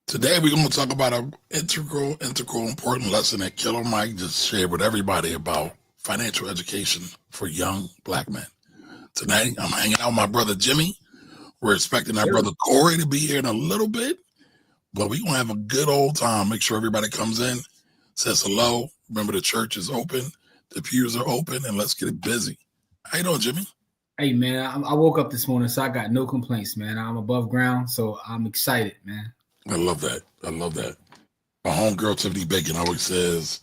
Today we're going to talk about an integral, important lesson that Killer Mike just shared with everybody about financial education for young black men. Tonight I'm hanging out with my brother Jimmy. We're expecting our brother Corey to be here in a little bit, but we're going to have a good old time. Make sure everybody comes in, says hello. Remember, the church is open, the pews are open, and let's get it busy. How you doing, Jimmy? Hey, man, I woke up this morning, so I got no complaints, man. I'm above ground, so I'm excited, man. I love that. My homegirl, Tiffany Bacon, always says,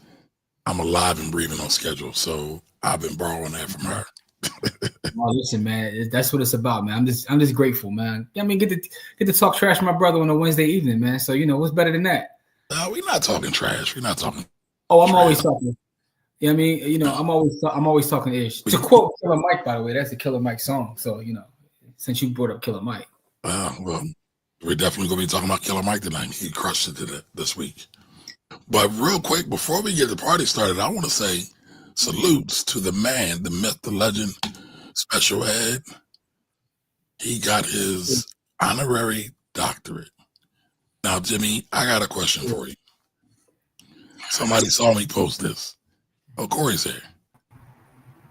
I'm alive and breathing on schedule. So I've been borrowing that from her. Oh, listen, man, that's what it's about, man. I'm just grateful, man. I mean, get to talk trash to my brother on a Wednesday evening, man. So, what's better than that? We're not talking trash. We're not talking. Oh, I'm always talking. Yeah, I mean, I'm always talking ish. To quote Killer Mike, by the way, that's a Killer Mike song. So, since you brought up Killer Mike. Well, we're definitely going to be talking about Killer Mike tonight. He crushed it this week. But real quick, before we get the party started, I want to say salutes to the man, the myth, the legend, Special Ed. He got his honorary doctorate. Now, Jimmy, I got a question for you. Somebody saw me post this. Oh, Corey's here.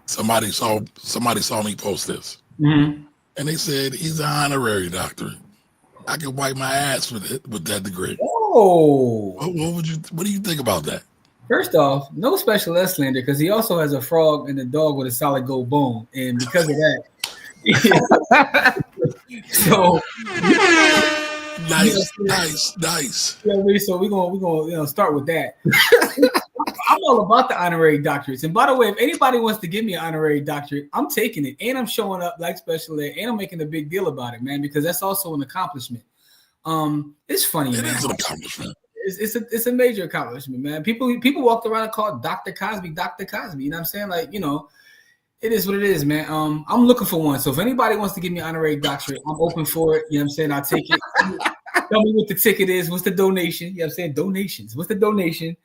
Somebody saw me post this. Mm-hmm. And they said he's an honorary doctorate. I could wipe my ass with that degree. Oh, what do you think about that? First off, no Special Ed slander, because he also has a frog and a dog with a solid gold bone, and because of that, so nice. Yeah, so we're gonna start with that. I'm all about the honorary doctorates, and by the way, if anybody wants to give me an honorary doctorate, I'm taking it, and I'm showing up like Special Ed, and I'm making a big deal about it, man, because that's also an accomplishment. It's funny, man. It is an accomplishment. It's a major accomplishment, man. People walked around and called Dr. Cosby. You know what I'm saying? Like, it is what it is, man. I'm looking for one. So if anybody wants to give me an honorary doctorate, I'm open for it. You know what I'm saying? I'll take it. Tell me what the ticket is. What's the donation? You know what I'm saying? Donations. What's the donation?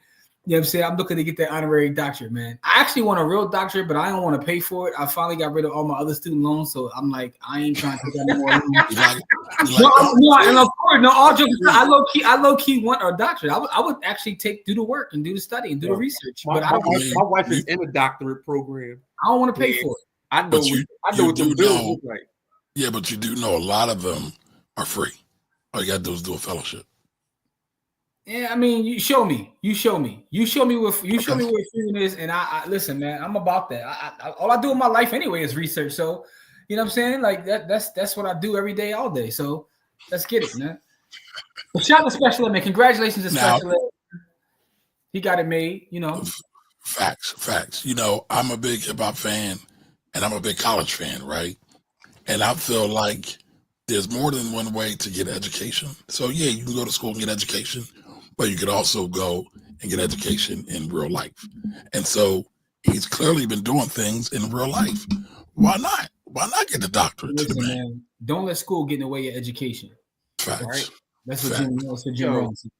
You know what I'm saying? I'm looking to get that honorary doctorate, man. I actually want a real doctorate, but I don't want to pay for it. I finally got rid of all my other student loans, so I'm like, I ain't trying to take that anymore. I low key want a doctorate. I would actually do the work and do the study and do the research. My wife is in a doctorate program. I don't want to pay for it. I know what the bills look like. Yeah, but you do know a lot of them are free. All you got to do is do a fellowship. Yeah, I mean, you show me where freedom is, and I listen, man. I'm about that. All I do in my life anyway is research. So, you know what I'm saying? Like that's what I do every day, all day. So let's get it, man. But shout out to Special Ed, man. Congratulations to Special Ed. He got it made. Facts. I'm a big hip hop fan, and I'm a big college fan, right? And I feel like there's more than one way to get education. So yeah, you can go to school and get education, but you could also go and get education in real life. And so he's clearly been doing things in real life. Why not? Why not get the doctorate? Listen, man, don't let school get in the way of education. Facts. Right? That's what Jim Rohn said.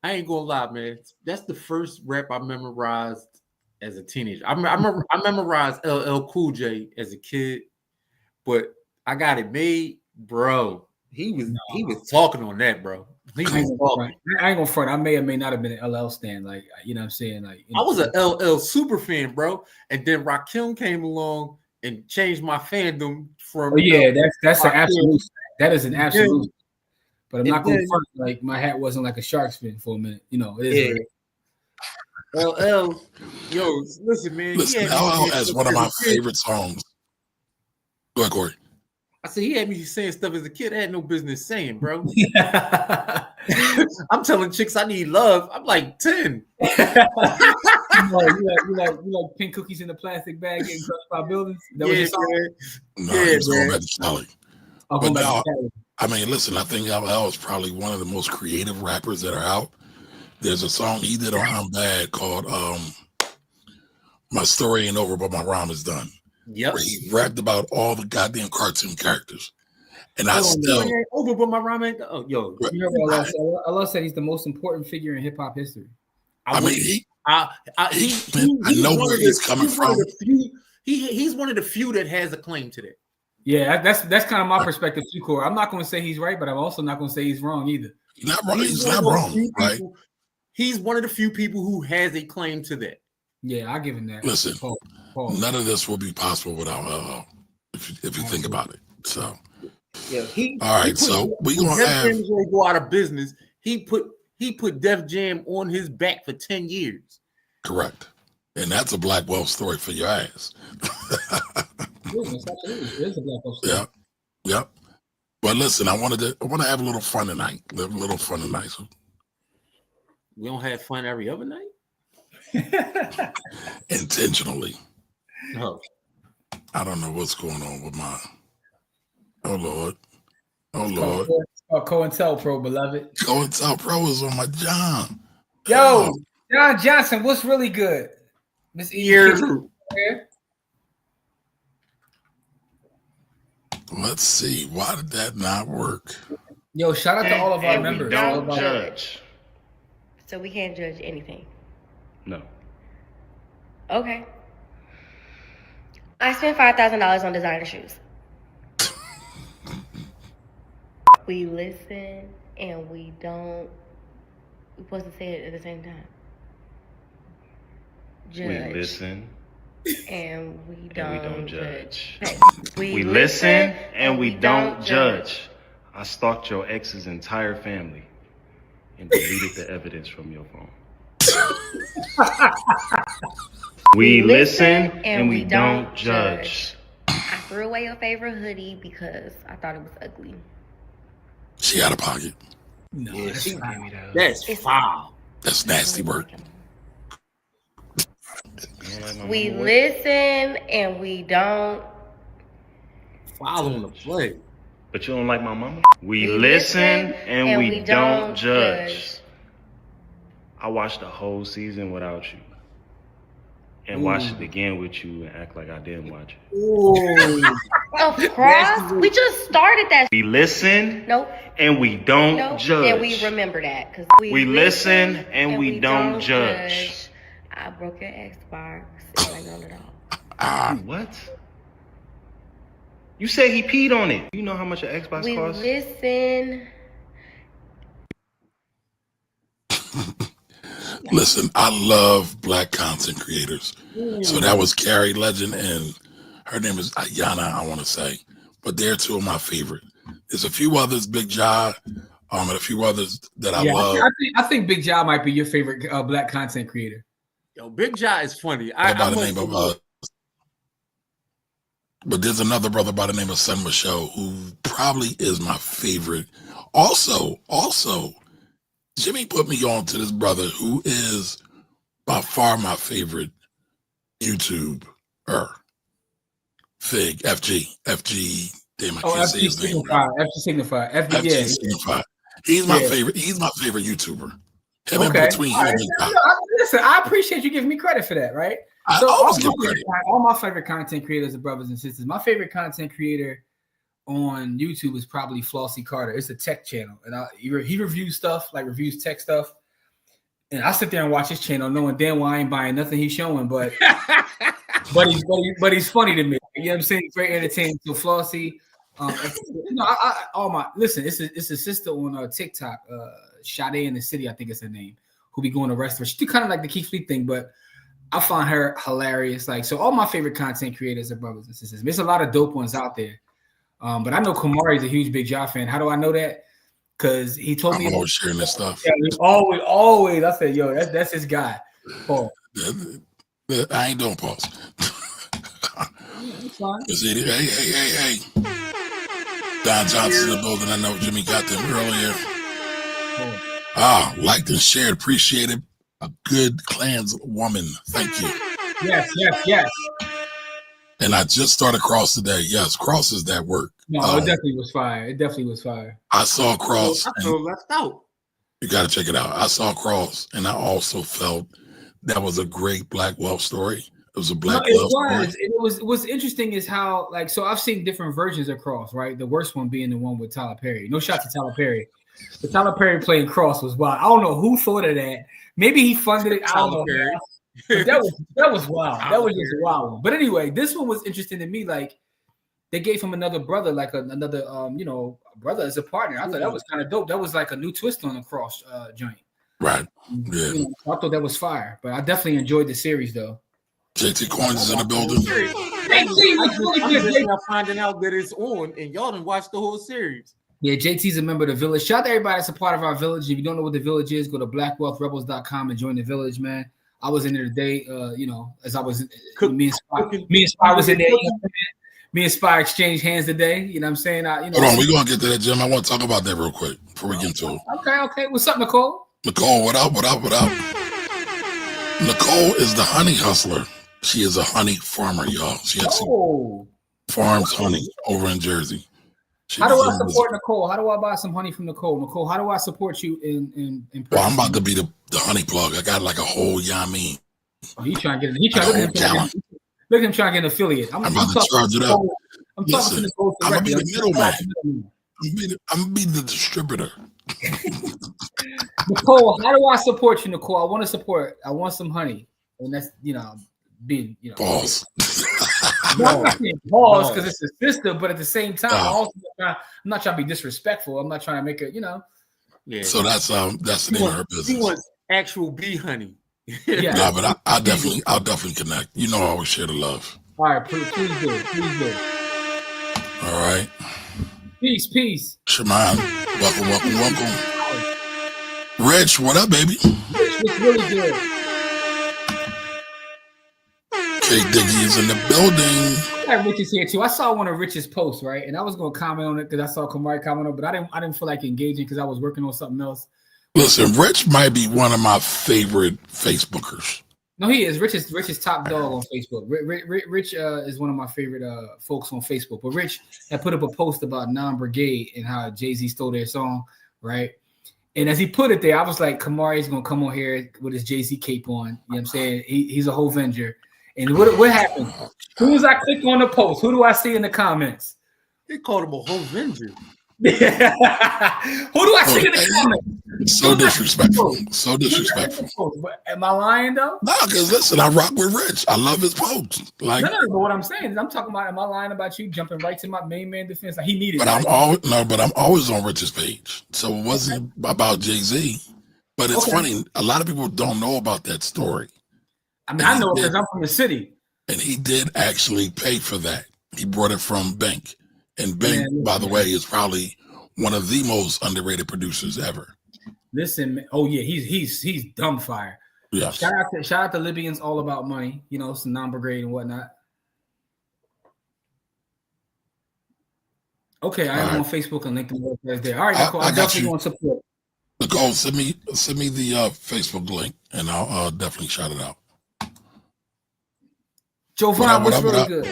I ain't gonna lie, man. That's the first rap I memorized as a teenager. I memorized LL Cool J as a kid, but I got it made, bro. He was talking on that, bro. I ain't gonna front. I may or may not have been an LL stan. Like, you know what I'm saying? Like, I was an LL super fan, bro. And then Rakim came along and changed my fandom from. Oh yeah, that's an absolute. That is an absolute. But I'm not gonna front. Like, my hat wasn't like a shark's fin for a minute. It is. Yeah. LL, yo, listen, man. Listen, LL has one of my favorite songs. Go ahead, Corey. I said he had me saying stuff as a kid I had no business saying, bro. I'm telling chicks I need love. I'm like 10. you like pink cookies in a plastic bag getting crushed by buildings? No, he's going back to Kelly. But no, I mean, listen, I think LL is probably one of the most creative rappers that are out. There's a song he did on I'm Bad called My Story Ain't Over, But My Rhyme Is Done. Yep. Where he rapped about all the goddamn cartoon characters. And I still over, but my rhyme ain't. Oh, yo. Allah said he's the most important figure in hip hop history. I know where he's coming from. He's one of the few that has a claim to that. Yeah, that's kind of my perspective too, Corey. I'm not going to say he's right, but I'm also not going to say he's wrong either. He's not wrong. He's not wrong, right? He's one of the few people who has a claim to that. Yeah, I'll give him that. Listen, Paul. none of this will be possible without LL, if you think about it. So, yeah, all right. So we gonna have Def Jam go out of business. He put Def Jam on his back for 10 years. Correct, and that's a Black Wealth story for your ass. It's a Black Wealth story. Yep. But listen, I want to have a little fun tonight. So we don't have fun every other night. Intentionally. Oh. I don't know what's going on with mine. Oh Lord. It's called COINTELPRO, beloved. COINTELPRO is on my job. Yo, John Johnson, what's really good? Miss Here. Let's see. Why did that not work? Yo, shout out to all of our members. We don't judge. So we can't judge anything. No. Okay. I spent $5,000 on designer shoes. We listen and we don't. We're supposed to say it at the same time. Judge. We listen and we don't judge. Hey, we listen and we don't judge. I stalked your ex's entire family and deleted the evidence from your phone. We listen and we don't judge. I threw away your favorite hoodie because I thought it was ugly. She out of pocket. No, that's foul. That's nasty work. We listen and we don't. Foul on the play. But you don't like my mama? We listen and we don't judge. I watched the whole season without you. And watch it again with you and act like I didn't watch it. Of course. We just started that. We listen and we don't judge. And we remember that. Cause we listen and we don't judge. I broke your Xbox and I owned it all. What? You said he peed on it. You know how much an Xbox costs? We listen. Listen, I love Black content creators. So that was Carrie Legend and her name is Ayana, I want to say. But they're two of my favorite. There's a few others, Big Ja, and a few others that I love. I think Big Ja might be your favorite Black content creator. Yo, Big Ja is funny. But there's another brother by the name of Son Michelle who probably is my favorite. Also, Jimmy put me on to this brother who is by far my favorite YouTuber. Fig, FG. Damn, I can't say his name. FG Signify. He's my favorite. He's my favorite YouTuber. Him in between him and Listen, I appreciate you giving me credit for that, right? So all my favorite content creators are brothers and sisters. My favorite content creator on YouTube is probably Flossie Carter. It's a tech channel, and he reviews stuff, like reviews tech stuff. And I sit there and watch his channel, knowing damn well I ain't buying nothing he's showing, but he's funny to me. You know what I'm saying? He's very entertaining. So Flossie, it's a sister on TikTok, Sade in the City, I think it's her name, who be going to restaurants. She do kind of like the Keith Lee thing, but I find her hilarious. Like, so all my favorite content creators are brothers and sisters. There's a lot of dope ones out there. But I know Kamari is a huge Big Ja fan. How do I know that? Because he told me. I'm always sharing this stuff. Yeah, always. I said, yo, that's his guy. Paul. I ain't doing pause. Hey. Don Johnson in the building. I know Jimmy got them earlier. Liked and shared. Appreciated. A good Klans woman. Thank you. Yes. And I just started Cross today. Yes, Cross is that work. No, it definitely was fire. I saw Cross. I feel left out. You got to check it out. I saw Cross, and I also felt that was a great Black wealth story. It was a Black wealth story. What's interesting is how, like, so I've seen different versions of Cross, right? The worst one being the one with Tyler Perry. No shot to Tyler Perry. But Tyler Perry playing Cross was wild. I don't know who thought of that. Maybe he funded it. I don't know. That was wild. That was just a wild one. But anyway, this one was interesting to me. Like, they gave him another brother, like another brother as a partner. I thought that was kind of dope. That was like a new twist on the Cross joint. Right. Yeah. You know, I thought that was fire, but I definitely enjoyed the series though. JT Coins is in the building. I'm just now finding out that it's on, and y'all didn't watch the whole series. Yeah, JT's a member of the village. Shout out to everybody that's a part of our village. If you don't know what the village is, go to blackwealthrebels.com and join the village, man. I was in there today, as I was me and Spy was in there. Me and Spy exchanged hands today. You know what I'm saying? Hold on, we're gonna get to that, Jim. I want to talk about that real quick before we get into it. Okay. What's up, Nicole? Nicole, what up? Nicole is the honey hustler. She is a honey farmer, y'all. She actually farms honey over in Jersey. How do I support Nicole? How do I buy some honey from Nicole? Nicole, how do I support you in Well, I'm about to be the honey plug. I got like a whole yummy. Oh, he's trying to get it. Look at him trying to get an affiliate. I'm about to charge it up. I'm talking to Nicole. I'm gonna be the middleman. I'm gonna be the distributor. Nicole, how do I support you, Nicole? I want some honey. And that's being balls. Balls because it's a sister, but at the same time, I'm not trying to be disrespectful. I'm not trying to make it, Yeah. So that's the name of her business. He wants actual bee honey. Yeah. Nah, but I'll definitely connect. You know I always share the love. All right, please do. All right. Peace. Shemine, welcome. Rich, what up, baby? It's really good. K Diggy is in the building. Yeah, Rich is here too. I saw one of Rich's posts, right? And I was gonna comment on it because I saw Kamari comment on it, but I didn't feel like engaging because I was working on something else. Listen, Rich might be one of my favorite Facebookers. No, he is. Rich is top dog on Facebook. Rich is one of my favorite folks on Facebook. But Rich had put up a post about Non-Brigade and how Jay-Z stole their song, right? And as he put it there, I was like, Kamari's gonna come on here with his Jay-Z cape on. You know what I'm saying? He's a whole Avenger. And what happened? As soon as I click on the post, who do I see in the comments? They called him a whole Avenger. Who do I see in the comments? So disrespectful. Am I lying though? No, because listen, I rock with Rich. I love his posts. Like, no, but what I'm saying is, I'm talking about. Am I lying about you jumping right to my main man defense? Like he needed. But I'm always on Rich's page. So it wasn't about Jay-Z. But it's funny. A lot of people don't know about that story. I mean, I know because I'm from the city. And he did actually pay for that. He brought it from Bank. And Bank, by the way, is probably one of the most underrated producers ever. Listen, he's dumb fire. Yeah. Shout out to Libyans all about money, some Non-Brigade and whatnot. Okay, I am on Facebook and link the website there. All right, Nicole, I definitely want support. Nicole, send me the Facebook link and I'll definitely shout it out. Jovan, what's really good?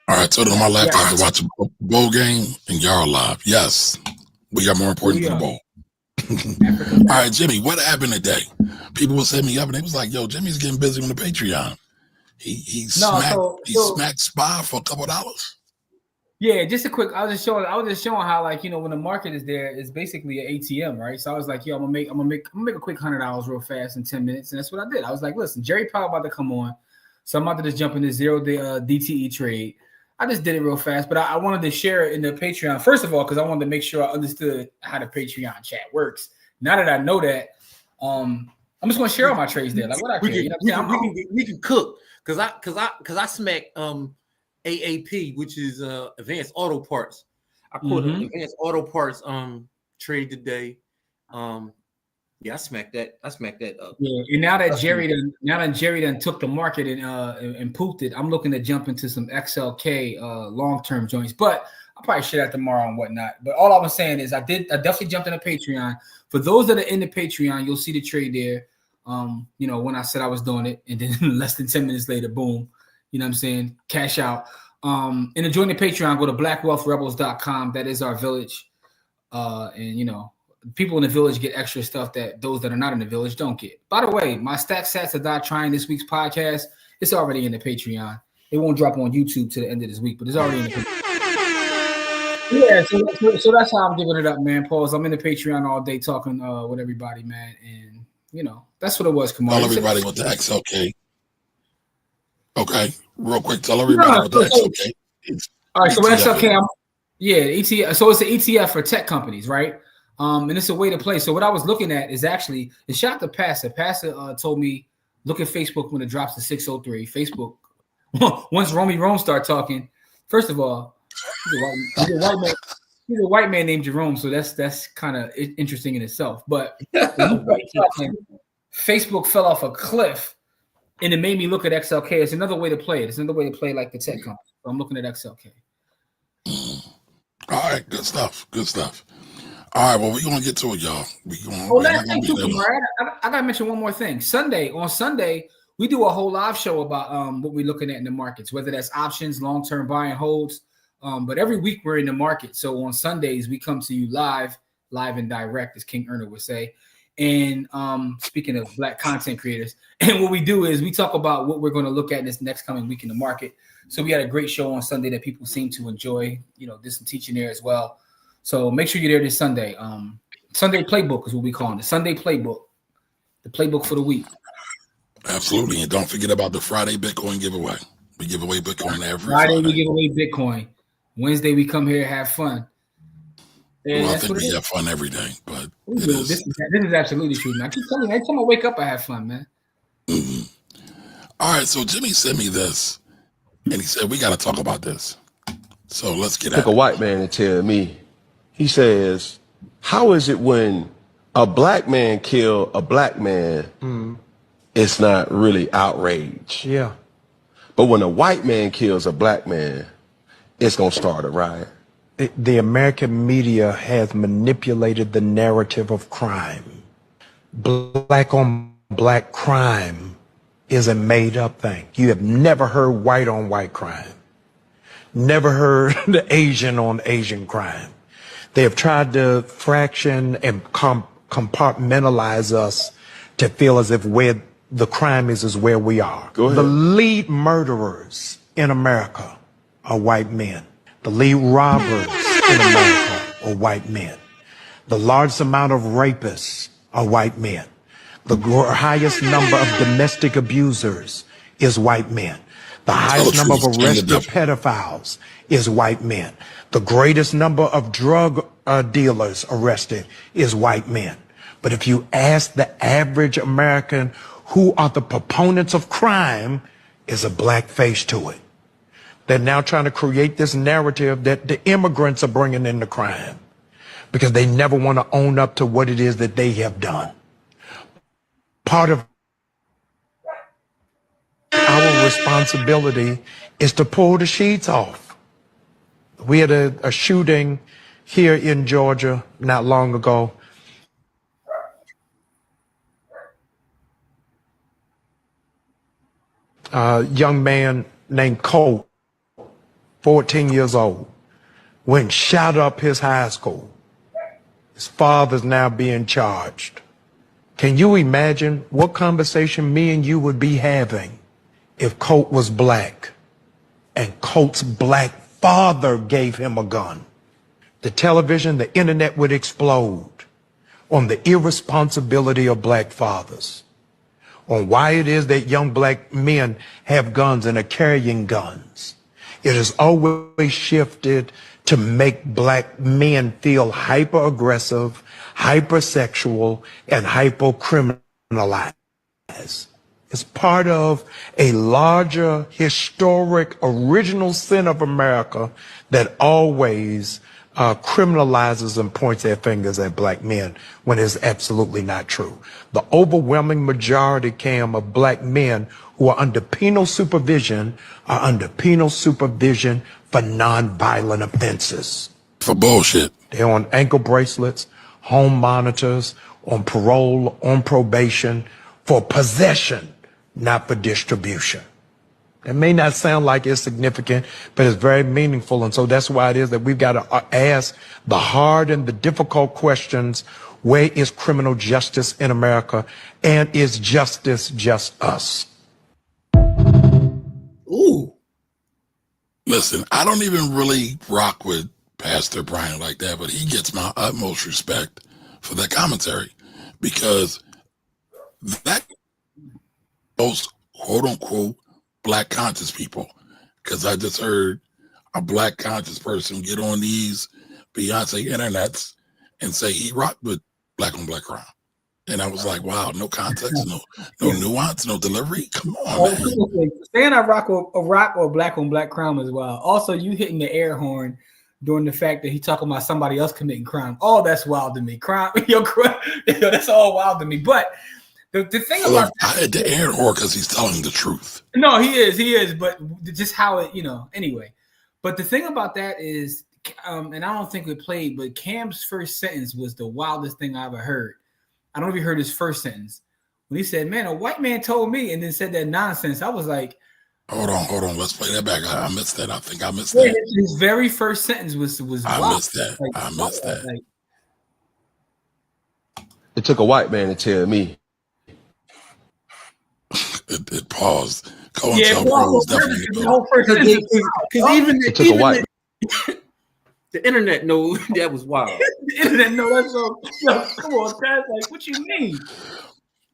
All right, so on my laptop to watch a bowl game and y'all live. Yes, we got more important than the bowl. All right, Jimmy, what happened today? People was hitting me up and they was like, "Yo, Jimmy's getting busy on the Patreon. He smacked Spy for a couple of dollars." Yeah, just a quick. I was just showing how when the market is there, it's basically an ATM, right? So I was like, yo, I'm gonna make a quick $100 real fast in 10 minutes, and that's what I did. I was like, listen, Jerry Powell about to come on, so I'm about to just jump in this 0-day DTE trade. I just did it real fast, but I wanted to share it in the Patreon first of all because I wanted to make sure I understood how the Patreon chat works. Now that I know that, I'm just gonna share all my trades there. Like what I can, we can cook because I smacked AAP, which is Advanced Auto Parts. I caught an Advanced Auto Parts trade today. I smacked that up. Yeah, and now that Jerry done took the market and pooped it, I'm looking to jump into some XLK long-term joints. But I'll probably share that tomorrow and whatnot. But all I was saying is I definitely jumped in the Patreon. For those that are in the Patreon, you'll see the trade there. When I said I was doing it, and then less than 10 minutes later, boom. You know what I'm saying? Cash out. And to join the Patreon, go to blackwealthrebels.com. That is our village. People in the village get extra stuff that those that are not in the village don't get. By the way, my Stack Sats to Die Trying this week's podcast, it's already in the Patreon. It won't drop on YouTube to the end of this week, but it's already in the Patreon. Yeah, so that's how I'm giving it up, man. Pause. I'm in the Patreon all day talking with everybody, man. And, that's what it was. Come on. Tell everybody what the XLK. Okay, real quick, tell No, everybody what the XLK is. all right, so ETF XLK, ETF. So it's an ETF for tech companies, right? And it's a way to play. So what I was looking at is actually the shot to Pastor. Pastor told me look at Facebook when it drops to 603. Facebook. Once Romy Rome start talking, first of all, he's a white man. He's a white man named Jerome, so that's kind of interesting in itself. But talking, Facebook fell off a cliff, and it made me look at XLK. It's another way to play it. It's another way to play like the tech company. So I'm looking at XLK. All right, good stuff. Good stuff. All right, well, we're gonna get to it, y'all. Last thing too, Kamara, I gotta mention one more thing. On Sunday, we do a whole live show about what we're looking at in the markets, whether that's options, long-term buy and holds. But every week we're in the market. So on Sundays, we come to you live and direct, as King Erner would say. And speaking of Black content creators, and what we do is we talk about what we're going to look at this next coming week in the market. So we had a great show on Sunday that people seem to enjoy. Did some teaching there as well. So make sure you're there this Sunday. Sunday Playbook is what we call it. The Sunday Playbook. The playbook for the week. Absolutely. And don't forget about the Friday Bitcoin giveaway. We give away Bitcoin every Friday. We give away Bitcoin. Wednesday, we come here and have fun. And well, I think we have fun every day, but this is absolutely true, man. I keep telling you, every time I wake up, I have fun, man. Mm-hmm. All right, so Jimmy sent me this, and he said, we got to talk about this. So let's get at it. Like a white man to tell me, he says, how is it when a black man kill a black man, it's not really outrage? Yeah. But when a white man kills a black man, it's going to start a riot. The American media has manipulated the narrative of crime. Black on black crime is a made up thing. You have never heard white on white crime. Never heard the Asian on Asian crime. They have tried to fraction and compartmentalize us to feel as if where the crime is where we are. Go ahead. The lead murderers in America are white men. The lead robbers in America are white men. The largest amount of rapists are white men. The highest number of domestic abusers is white men. The highest number of arrested pedophiles is white men. The greatest number of drug dealers arrested is white men. But if you ask the average American who are the proponents of crime, is a black face to it. They're now trying to create this narrative that the immigrants are bringing in the crime because they never want to own up to what it is that they have done. Part of our responsibility is to pull the sheets off. We had a shooting here in Georgia not long ago. A young man named Cole, 14 years old, went and shot up his high school. His father's now being charged. Can you imagine what conversation me and you would be having if Colt was black and Colt's black father gave him a gun? The television, the internet would explode on the irresponsibility of black fathers, on why it is that young black men have guns and are carrying guns. It has always shifted to make black men feel hyper-aggressive, hypersexual, and hyper-criminalized. It's part of a larger, historic, original sin of America that always criminalizes and points their fingers at black men when it's absolutely not true. The overwhelming majority, Cam, of black men who are under penal supervision are under penal supervision for nonviolent offenses. For bullshit. They're on ankle bracelets, home monitors, on parole, on probation, for possession, not for distribution. It may not sound like it's significant, but it's very meaningful. And so that's why it is that we've got to ask the hard and the difficult questions. Where is criminal justice in America? And is justice just us? Ooh. Listen, I don't even really rock with Pastor Brian like that, but he gets my utmost respect for that commentary because that most quote unquote black conscious people, because I just heard a black conscious person get on these Beyonce internets and say he rocked with black on black crime. And I was like, wow, no context, no nuance, no delivery. Come on, man. Saying I rock or black on black crime as well. Also, you hitting the air horn during the fact that he talking about somebody else committing crime. Oh, that's wild to me. Crime, that's all wild to me. But the thing about I had the air horn because he's telling the truth. No, he is. But just how it, anyway. But the thing about that is, and I don't think we played, but Cam's first sentence was the wildest thing I ever heard. I don't know if you heard his first sentence when he said, "Man, a white man told me," and then said that nonsense. I was like, "Hold on, let's play that back." I missed that. I think I missed that. His very first sentence was I wild. missed that. Like, I missed that. Like, it took a white man to tell me. It paused. Pros definitely because even it took a white. The internet knows that was wild. The internet knows that's so. Come on, Taz. Like, what you mean?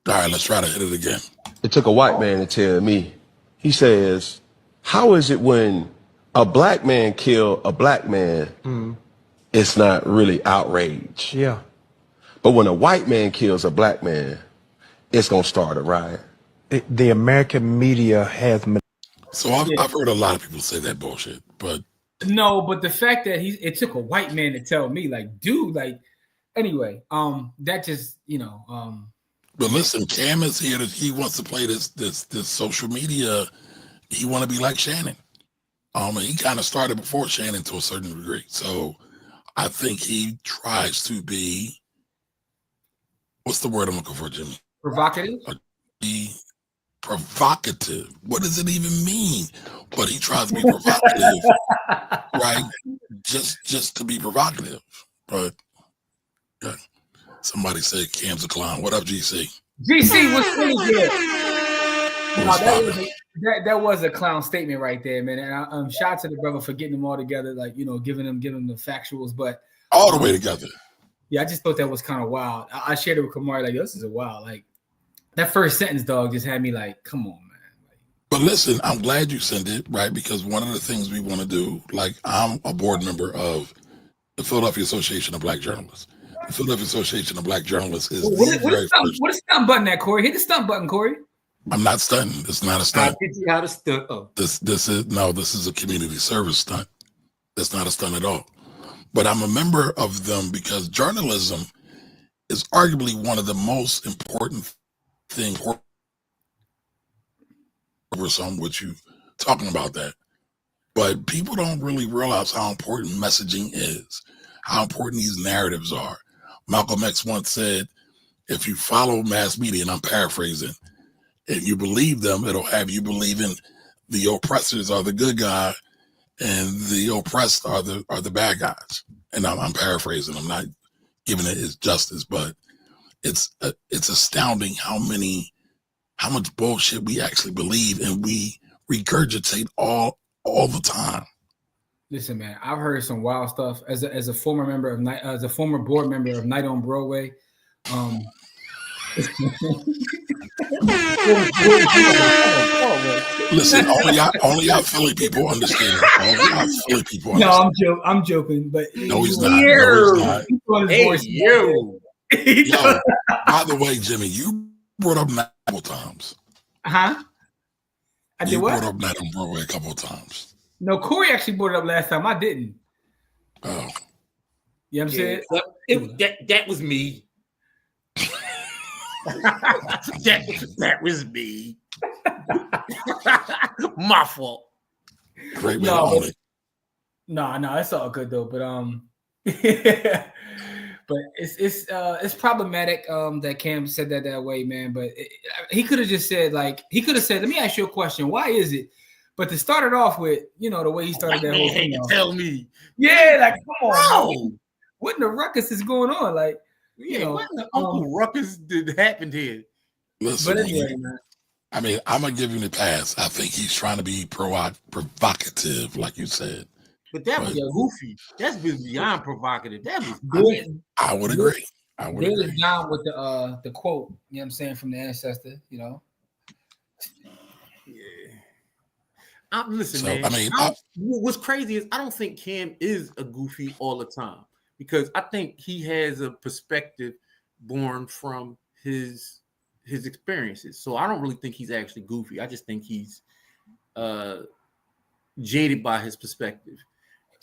All right, let's try to hit it again. It took a white man to tell me. He says, "How is it when a black man kill a black man? It's not really outrage. Yeah. But when a white man kills a black man, it's gonna start a riot." The American media has. So I've heard a lot of people say that bullshit, but. No, but the fact that it took a white man to tell me, like, dude, like, anyway, that just, But listen, Cam is here that he wants to play this social media. He want to be like Shannon. And he kind of started before Shannon to a certain degree. So I think he tries to be, what's the word I'm looking for, Jimmy? Provocative? Be provocative. What does it even mean? But he tries to be provocative, right? Just to be provocative. But yeah. Somebody said Cam's a clown. What up, GC? GC was really good. That was a clown statement right there, man. And shout out to the brother for getting them all together, like, giving them the factuals, but all the way together. Yeah, I just thought that was kind of wild. I shared it with Kamari, like, this is a wild, like, that first sentence, dog, just had me like, come on, man. Like, but listen, I'm glad you sent it, right? Because one of the things we want to do, like, I'm a board member of the Philadelphia Association of Black Journalists. The Philadelphia Association of Black Journalists is what is the stunt button at, Corey? Hit the stunt button, Corey. I'm not stunting. It's not a stunt. I teach you how to stunt. Oh. This is a community service stunt. That's not a stunt at all. But I'm a member of them because journalism is arguably one of the most important things over some with you talking about that. But people don't really realize how important messaging is, how important these narratives are. Malcolm X once said, if you follow mass media, and I'm paraphrasing, and you believe them, it'll have you believing the oppressors are the good guy and the oppressed are the bad guys. And I'm paraphrasing. I'm not giving it its justice, but it's astounding how much bullshit we actually believe and we regurgitate all the time. Listen, man, I've heard some wild stuff as a former member of as a former board member of Night on Broadway. Listen, only our Philly people understand. Only our Philly people understand. No, I'm joking, but no, he's not. No, he's not. Hey, you. Yo, by the way, Jimmy, you brought up Night a couple times. Huh? I did what? You brought up Night on Broadway a couple of times. No, Corey actually brought it up last time. I didn't. Oh. You know what I'm saying? That was me. that was me. My fault. Great way to own it. No, it's all good though. But but it's problematic that Cam said that way, man. But he could have just said, like, let me ask you a question. Why is it? But to start it off with, the way he started that whole thing. Tell me. Yeah, like, come on. Bro. What in the ruckus is going on? Like, what in the Uncle ruckus did happen here? Listen, but anyway, man. I mean, I'm gonna give him the pass. I think he's trying to be provocative, like you said. But that was goofy. That's beyond provocative. That was. I would agree. I would agree. Down with the quote. You know what I'm saying, from the ancestor. Yeah. Listen, So, man. I mean, What's crazy is I don't think Cam is a goofy all the time because I think he has a perspective born from his experiences. So I don't really think he's actually goofy. I just think he's jaded by his perspective.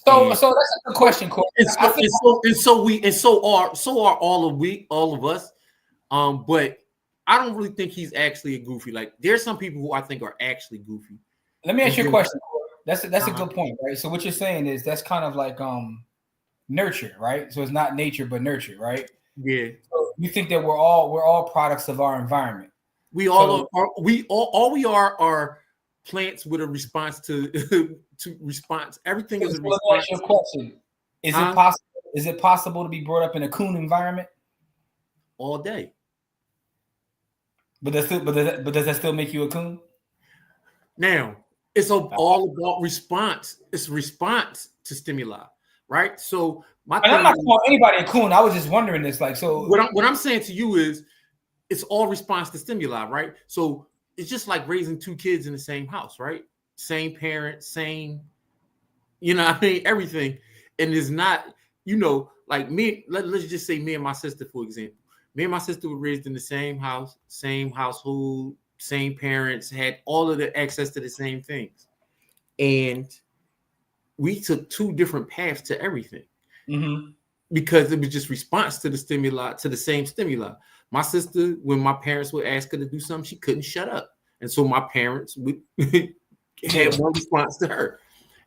So And, that's a good question, Corey. So are all of us. But I don't really think he's actually a goofy. Like there's some people who I think are actually goofy. Let me ask you a question, Corey. That's a good point, right? So what you're saying is that's kind of like nurture, right? So it's not nature but nurture, right? Yeah. So you think that we're all products of our environment. We all are plants with a response to response. Everything is a response. Let me ask you a question. Is it possible to be brought up in a coon environment? All day. But does that still make you a coon? Now, it's all about response. It's response to stimuli, right? So I'm not calling anybody a coon. I was just wondering this. Like, so what I'm saying to you is it's all response to stimuli, right? So it's just like raising two kids in the same house, right? Same parents, same, everything. And it's not, like me, let's just say me and my sister, for example. Me and my sister were raised in the same house, same household, same parents, had all of the access to the same things. And we took two different paths to everything because it was just response to the stimuli, to the same stimuli. My sister, when my parents would ask her to do something, she couldn't shut up. And so my parents would had one response to her.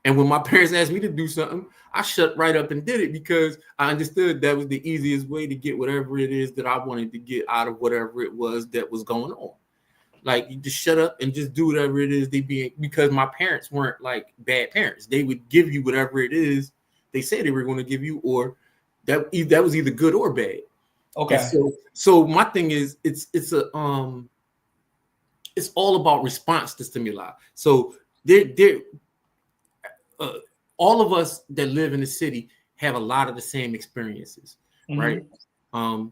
And when my parents asked me to do something, I shut right up and did it because I understood that was the easiest way to get whatever it is that I wanted to get out of whatever it was that was going on. Like you just shut up and just do whatever it is because my parents weren't like bad parents. They would give you whatever it is they said they were going to give you, or that was either good or bad. Okay. So my thing is it's all about response to stimuli. So all of us that live in the city have a lot of the same experiences, right? For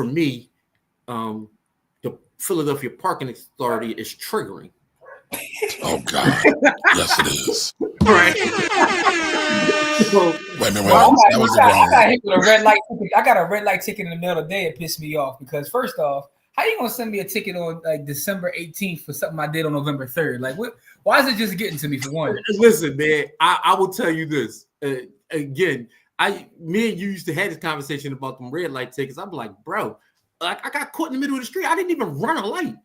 me, the Philadelphia Parking Authority is triggering. Oh God, yes it is. Right. Wait a minute. That was the wrong one. I got a red light ticket in the middle of the day. It pissed me off because first off, how you gonna send me a ticket on like December 18th for something I did on November 3rd? Like, what? Why is it just getting to me for one? Listen, man, I will tell you this again. Me and you used to have this conversation about them red light tickets. I'm like, bro, like I got caught in the middle of the street. I didn't even run a light,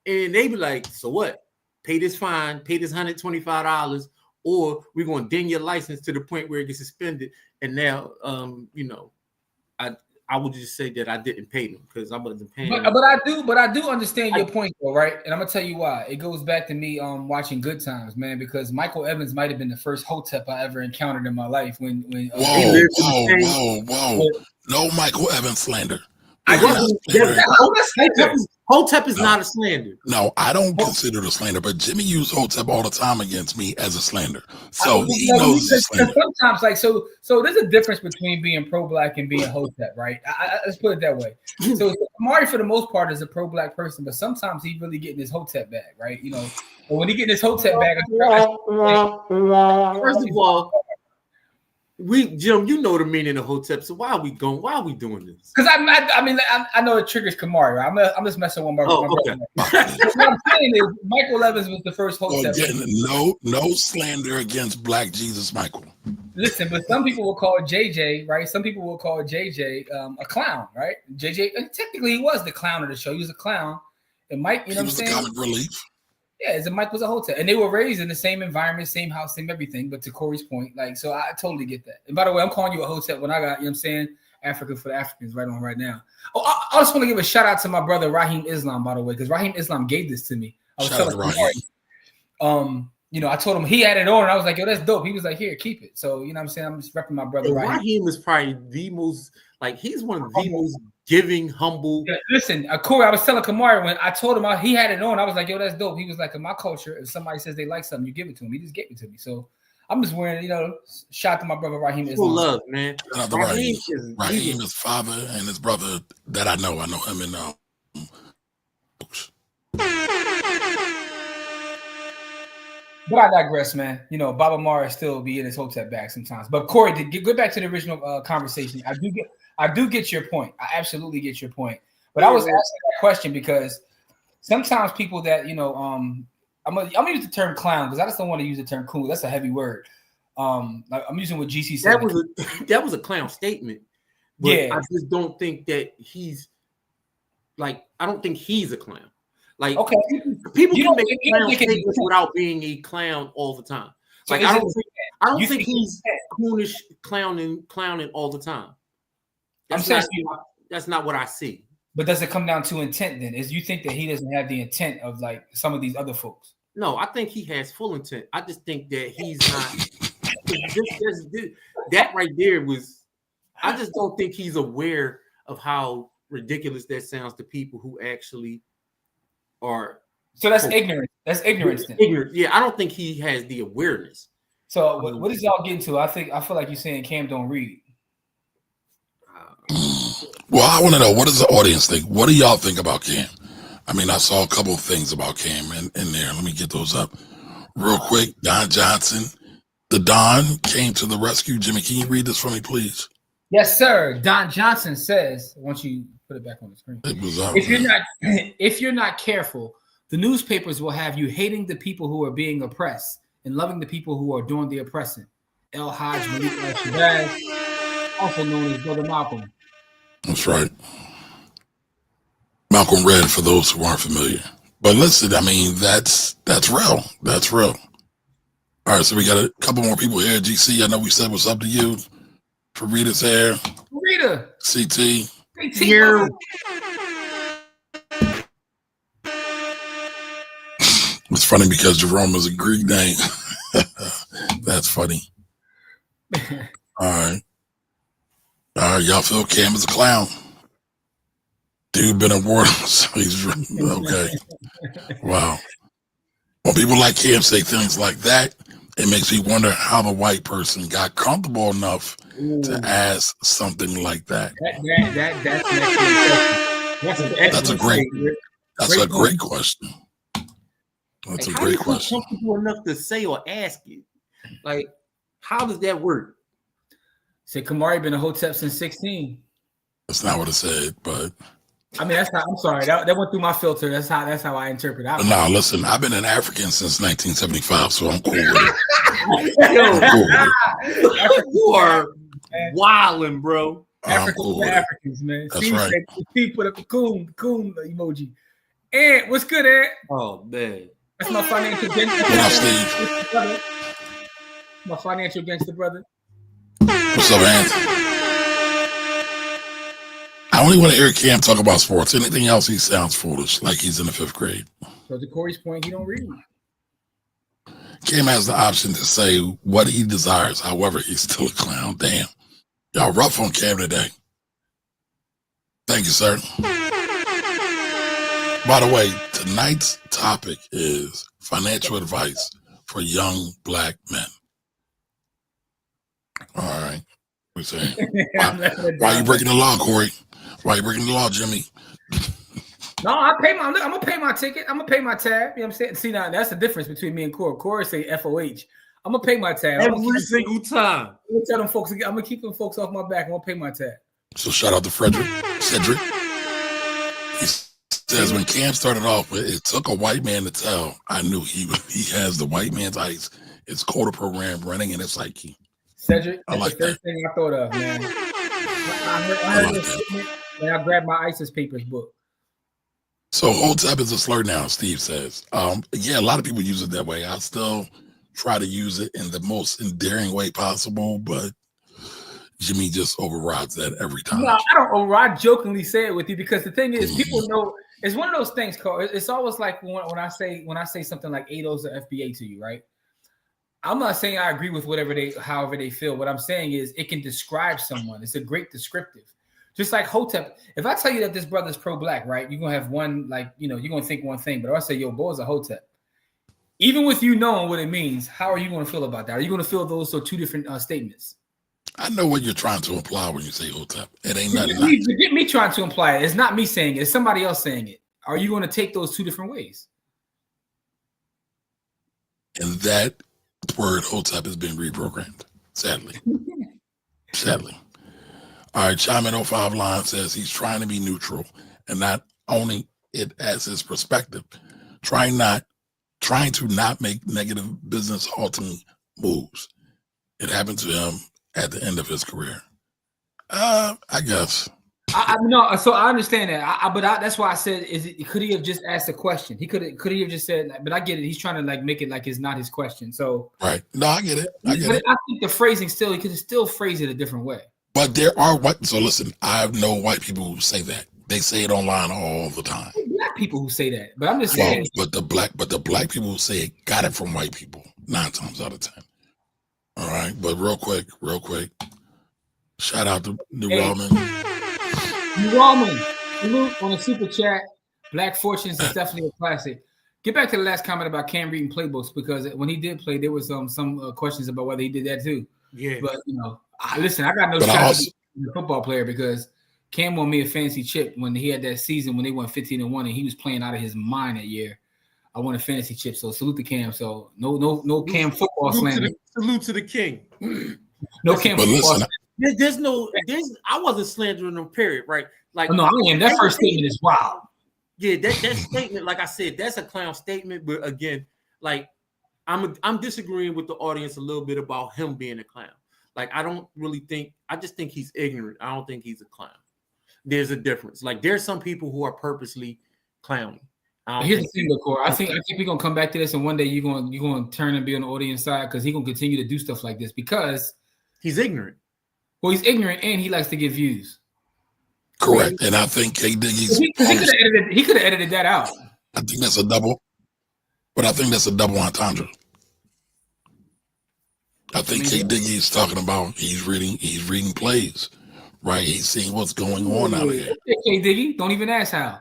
and they be like, so what? Pay this fine, pay this $125, or we're gonna ding your license to the point where it gets suspended. And now, I would just say that I didn't pay them because I wasn't paying. But I do understand your point, though, right? And I'm gonna tell you why. It goes back to me watching Good Times, man. Because Michael Evans might have been the first hotep I ever encountered in my life. Whoa! No Michael Evans slander. Hotep is not a slander. No, I don't consider it a slander, but Jimmy used Hotep all the time against me as a slander. So he knows it's a slander. Sometimes, like, so there's a difference between being pro-black and being Hotep, right? Let's put it that way. So Amari, for the most part, is a pro-black person, but sometimes he really getting his Hotep bag, right? But when he getting his Hotep bag, first of all, Jim, you know the meaning of Hotep. So why are we doing this? Because I know it triggers Kamari. Right? I'm just messing with my brother. What I'm saying is Michael Evans was the first Hotep. No slander against Black Jesus Michael. Listen, but some people will call JJ, right? Some people will call JJ a clown, right? JJ, and technically he was the clown of the show. He was a clown. And Mike, you know what I'm saying? He was the comic relief. Yeah, Mike was a Hotep. And they were raised in the same environment, same house, same everything. But to Corey's point, like, so I totally get that. And by the way, I'm calling you a Hotep when I got, you know what I'm saying, Africa for the Africans right now. Oh, I just want to give a shout out to my brother Raheem Islam, by the way, because Raheem Islam gave this to me. I was telling him, I told him he had it on, and I was like, yo, that's dope. He was like, here, keep it. So, you know what I'm saying? I'm just repping my brother Raheem. Raheem is probably the most, like, he's one of the most giving, humble. Yeah, listen, Corey, I was telling Kamari when I told him he had it on, I was like, yo, that's dope. He was like, in my culture, if somebody says they like something, you give it to him. He just gave it to me. So I'm just wearing, shout to my brother Raheem Islam. Love, man. Raheem is father and his brother that I know. I know him in But I digress, man. You know, Baba Mara still be in his Hotep bag sometimes. But Corey, to get back to the original conversation, I do get your point. I absolutely get your point. But I was asking that question because sometimes people that I'm gonna use the term clown because I just don't want to use the term cool. That's a heavy word. I'm using what GC said. That was a clown statement. But yeah, I just don't think that he's like. I don't think he's a clown. Like, okay, people can make clown statements without being a clown all the time. So like, I don't think he's coonish clowning all the time. That's not what I see. But does it come down to intent then? Is you think that he doesn't have the intent of like some of these other folks? No, I think he has full intent. I just think that he's not. That right there was. I just don't think he's aware of how ridiculous that sounds to people who actually are. So that's ignorant. That's ignorance. Then. Ignorant. Yeah, I don't think he has the awareness. So what is y'all getting to? I feel like you're saying Cam don't read. Well, I want to know, what does the audience think? What do y'all think about Cam? I mean, I saw a couple of things about Cam in there. Let me get those up real quick. Don Johnson, the Don came to the rescue. Jimmy, can you read this for me, please? Yes, sir. Don Johnson says, once you put it back on the screen, if you're not careful, the newspapers will have you hating the people who are being oppressed and loving the people who are doing the oppressing. El Hajj Malik al-Shabazz, also known as Brother Malcolm. That's right. Malcolm Red, for those who aren't familiar. But listen, I mean, that's real. That's real. All right, so we got a couple more people here. GC, I know we said what's up to you. Farita's here. Farita. CT. Here. It's funny because Jerome is a Greek name. That's funny. All right. Y'all feel Cam is a clown. Dude been awarded, so he's okay. Wow. When people like Cam say things like that, it makes me wonder how the white person got comfortable enough to ask something like that. That's a great question. That's a great question. Comfortable enough to say or ask it. Like, how does that work? Say Kamari been a Hotep since 16. That's not what it said, but I mean that's not. I'm sorry, that went through my filter. That's how I interpret it. No, listen, I've been an African since 1975, so I'm cool with it. You are wilding, bro. Africans, man. That's right. Steve put up the coon emoji. And what's good, Ed? Oh man, that's my financial gangster. What up, Steve? My financial gangster brother. What's up, Anthony? I only want to hear Cam talk about sports. Anything else, he sounds foolish, like he's in the 5th grade. So to Corey's point, he don't read. Cam has the option to say what he desires. However, he's still a clown. Damn. Y'all rough on Cam today. Thank you, sir. By the way, tonight's topic is financial advice for young black men. All right. We're saying, why are you breaking the law, Corey? Why are you breaking the law, Jimmy? No, I'm gonna pay my ticket. I'm gonna pay my tab. You know what I'm saying? See, now that's the difference between me and Corey. Corey say FOH. I'm gonna pay my tab every single time. I'm gonna tell them folks. I'm gonna keep them folks off my back. I'm gonna pay my tab. So shout out to Cedric. He says when Cam started off, it took a white man to tell. I knew he has the white man's ice. It's quota program running in his psyche. Cedric, that's the first thing I thought of, man. I heard this statement, and I grabbed my ISIS papers book. So Hotep is a slur now, Steve says. Yeah, a lot of people use it that way. I still try to use it in the most endearing way possible, but Jimmy just overrides that every time. No, I don't override. I jokingly say it with you because the thing is, people know it's one of those things, Carl. It's always like when I say something like ADOS or FBA to you, right? I'm not saying I agree with however they feel. What I'm saying is it can describe someone. It's a great descriptive. Just like Hotep. If I tell you that this brother's pro-black, right? You're gonna have one, you're gonna think one thing, but if I say, yo, boy's a Hotep. Even with you knowing what it means, how are you gonna feel about that? Are you gonna feel those are two different statements? I know what you're trying to imply when you say Hotep. It ain't nothing. Forget me trying to imply it. It's not me saying it. It's somebody else saying it. Are you gonna take those two different ways? And that word Hotep has been reprogrammed, sadly. Sadly. All right, Chime 05 line says he's trying to be neutral and not owning it as his perspective, trying to not make negative business altering moves. It happened to him at the end of his career. I guess. No, so I understand that. That's why I said, could he have just asked a question? Could he have just said, but I get it. He's trying to like make it like it's not his question. So right. No, I get it. I think the phrasing he could still phrase it a different way. But there are so listen, I know white people who say that. They say it online all the time. Black people who say that, but I'm just saying. But the black people who say it got it from white people 9 times out of 10. All right, but real quick, shout out to New Ramen. New Ramen, salute on the super chat. Black Fortunes is definitely a classic. Get back to the last comment about Cam reading playbooks, because when he did play, there was some questions about whether he did that too. Yeah, but listen, I got no shot to be a football player because Cam won me a fantasy chip when he had that season when they went 15-1 and he was playing out of his mind that year. I won a fantasy chip, so salute to Cam. So no Cam football slander. Salute to the king. No Cam football. I wasn't slandering him. Period. Right? Like no, I am. That first statement is wild. Yeah, that statement, like I said, that's a clown statement. But again, like I'm disagreeing with the audience a little bit about him being a clown. Like I just think he's ignorant. I don't think he's a clown. There's a difference. Like there's some people who are purposely clowning. Here's the thing, Core. I think we're gonna come back to this, and one day you're gonna turn and be on the audience side because he's gonna continue to do stuff like this because he's ignorant. Well, he's ignorant and he likes to get views. Correct, and I think K Diggy's he could have edited that out. I think that's a double, but I think that's a double entendre. I think K Diggy's talking about he's reading plays, right? He's seeing what's going on out here. K Diggy, don't even ask how.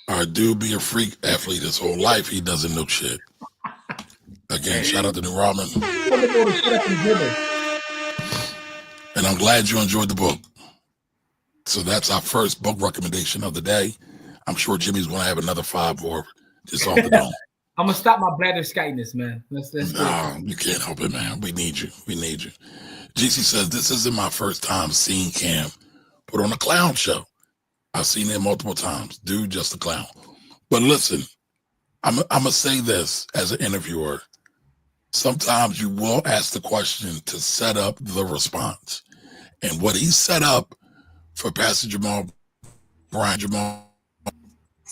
Our dude be a freak athlete his whole life. He doesn't know shit. Again, shout out to New Ramen. And I'm glad you enjoyed the book. So that's our first book recommendation of the day. I'm sure Jimmy's going to have another 5 more just off the dome. I'm going to stop my bladder skyiness, man. No, you can't help it, man. We need you. GC says, this isn't my first time seeing Cam put on a clown show. I've seen it multiple times. Dude, just a clown. But listen, I'm going to say this as an interviewer. Sometimes you will ask the question to set up the response. And what he set up for Pastor Brian Jamal,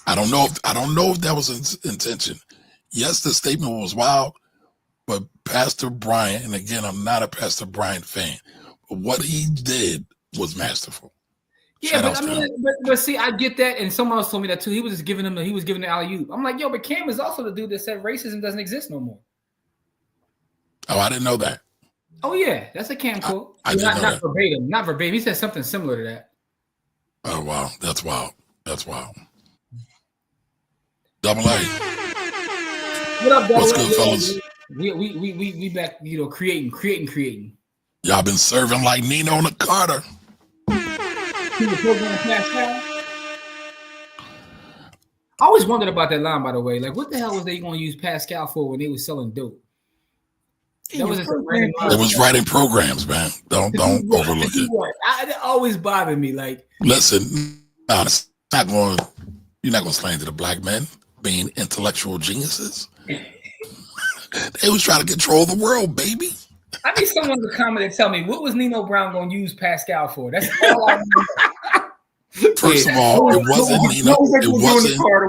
I don't know if that was his intention. Yes, the statement was wild, but Pastor Brian, and again, I'm not a Pastor Brian fan, but what he did was masterful. Yeah, but see, I get that, and someone else told me that too. He was giving the alley-oop. I'm like, yo, but Cam is also the dude that said racism doesn't exist no more. Oh, I didn't know that. Oh yeah, that's a Cam quote. Not verbatim. Not verbatim. He said something similar to that. Oh wow, that's wild. Double A. What up, Double What's good, fellas? We back, creating. Y'all been serving like Nino and Carter. I always wondered about that line, by the way. Like, what the hell was they going to use Pascal for when they was selling dope? That was it was writing programs, man. Don't overlook it. It always bothered me. Like, listen, you're not going to slander the black men being intellectual geniuses. They was trying to control the world, baby. I need someone to comment and tell me what was Nino Brown going to use Pascal for. That's all I know. First of all, it wasn't Nino. What was they going to do in the Carter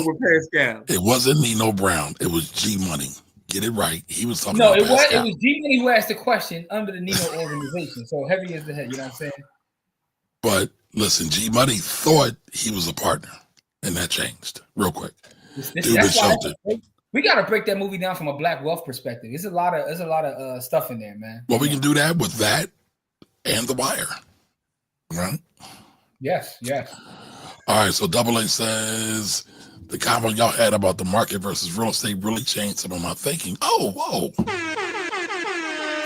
with Pascal? It wasn't Nino Brown. It was G Money. Get it right. He was talking about Pascal. It was G Money who asked the question under the Nino organization. So heavy as the head, you know what I'm saying? But listen, G Money thought he was a partner, and that changed real quick. We got to break that movie down from a black wealth perspective. There's a lot of stuff in there, man. Well, we can do that with that and The Wire, right? Yes. All right. So Double A says the comment y'all had about the market versus real estate really changed some of my thinking. Oh, whoa!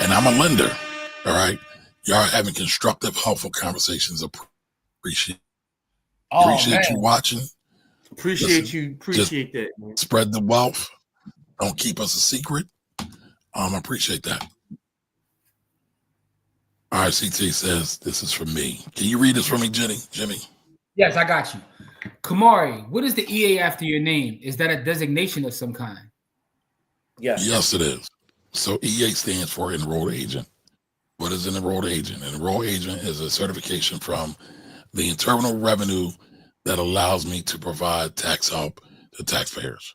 And I'm a lender. All right. Y'all are having constructive, helpful conversations. Appreciate you watching. Appreciate that, man. Spread the wealth. Don't keep us a secret. I appreciate that. All right, CT says this is for me. Can you read this for me, Jimmy? Yes, I got you. Kamari, what is the EA after your name? Is that a designation of some kind? Yes, it is. So EA stands for enrolled agent. What is an enrolled agent? An enrolled agent is a certification from the Internal Revenue that allows me to provide tax help to taxpayers.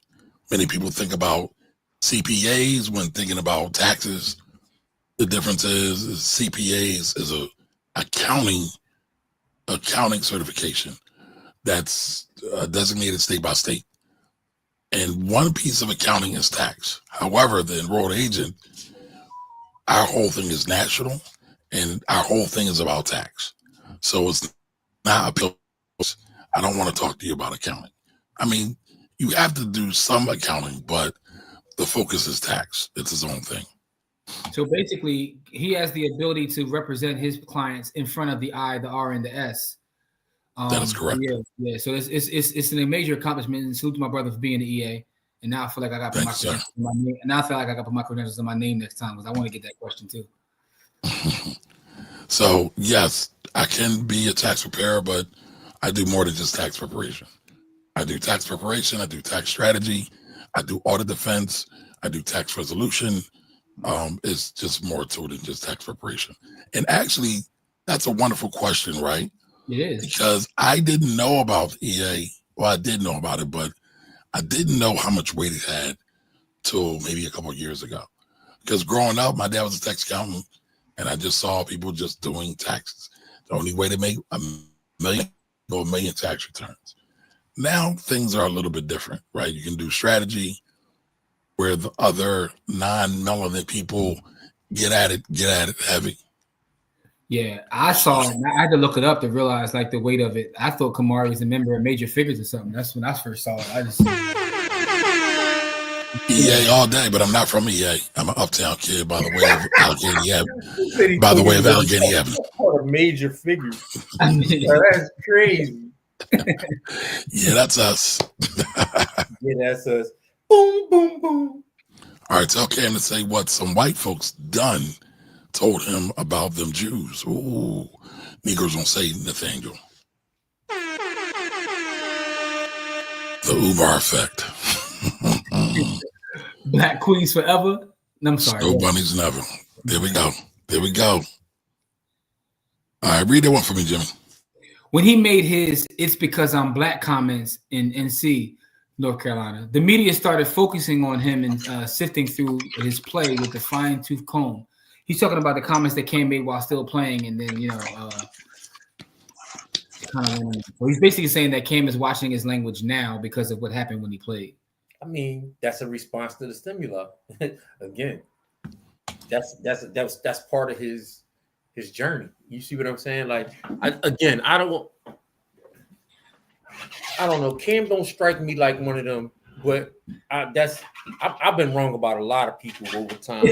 Many people think about CPAs when thinking about taxes. The difference is CPAs is a accounting certification that's designated state by state. And one piece of accounting is tax. However, the enrolled agent, our whole thing is national and our whole thing is about tax. So it's not a I don't want to talk to you about accounting. I mean, you have to do some accounting, but the focus is tax. It's his own thing. So basically, he has the ability to represent his clients in front of the I, the R, and the S. That is correct. Yeah. So it's a major accomplishment. And salute to my brother for being the EA. And now I feel like I got to put my credentials in my name. And now I feel like I got to put my credentials in my name next time because I want to get that question too. So yes, I can be a tax preparer, but I do more than just tax preparation. I do tax preparation. I do tax strategy. I do audit defense. I do tax resolution. It's just more to it than just tax preparation. And actually, that's a wonderful question, right? It is. Because I didn't know about EA. Well, I did know about it, but I didn't know how much weight it had till maybe a couple of years ago. Because growing up, my dad was a tax accountant, and I just saw people just doing taxes. The only way to make a million tax returns. Now things are a little bit different, right? You can do strategy where the other non-melanin people get at it heavy. Yeah, I saw it. I had to look it up to realize like the weight of it. I thought Kamari was a member of Major Figures or something. That's when I first saw it. I just EA all day, but I'm not from EA. I'm an uptown kid by the way of Allegheny Avenue. By the way of Allegheny Avenue. What a major figure. That's crazy. Yeah, that's us. Yeah, that's us. Boom, boom, boom. All right, tell Cam to say what some white folks done told him about them Jews. Ooh, Negroes don't say Nathaniel. The Umar effect. Black Queens forever. I'm sorry. Snow bunnies never. There we go. All right, read that one for me, Jimmy. When he made his "It's Because I'm Black" comments in NC, North Carolina, the media started focusing on him and sifting through his play with the fine-tooth comb. He's talking about the comments that Cam made while still playing, and then so he's basically saying that Cam is watching his language now because of what happened when he played. I mean, that's a response to the stimuli. Again, that's part of his journey. You see what I'm saying? Like, I don't know. Cam don't strike me like one of them, but I've been wrong about a lot of people over time.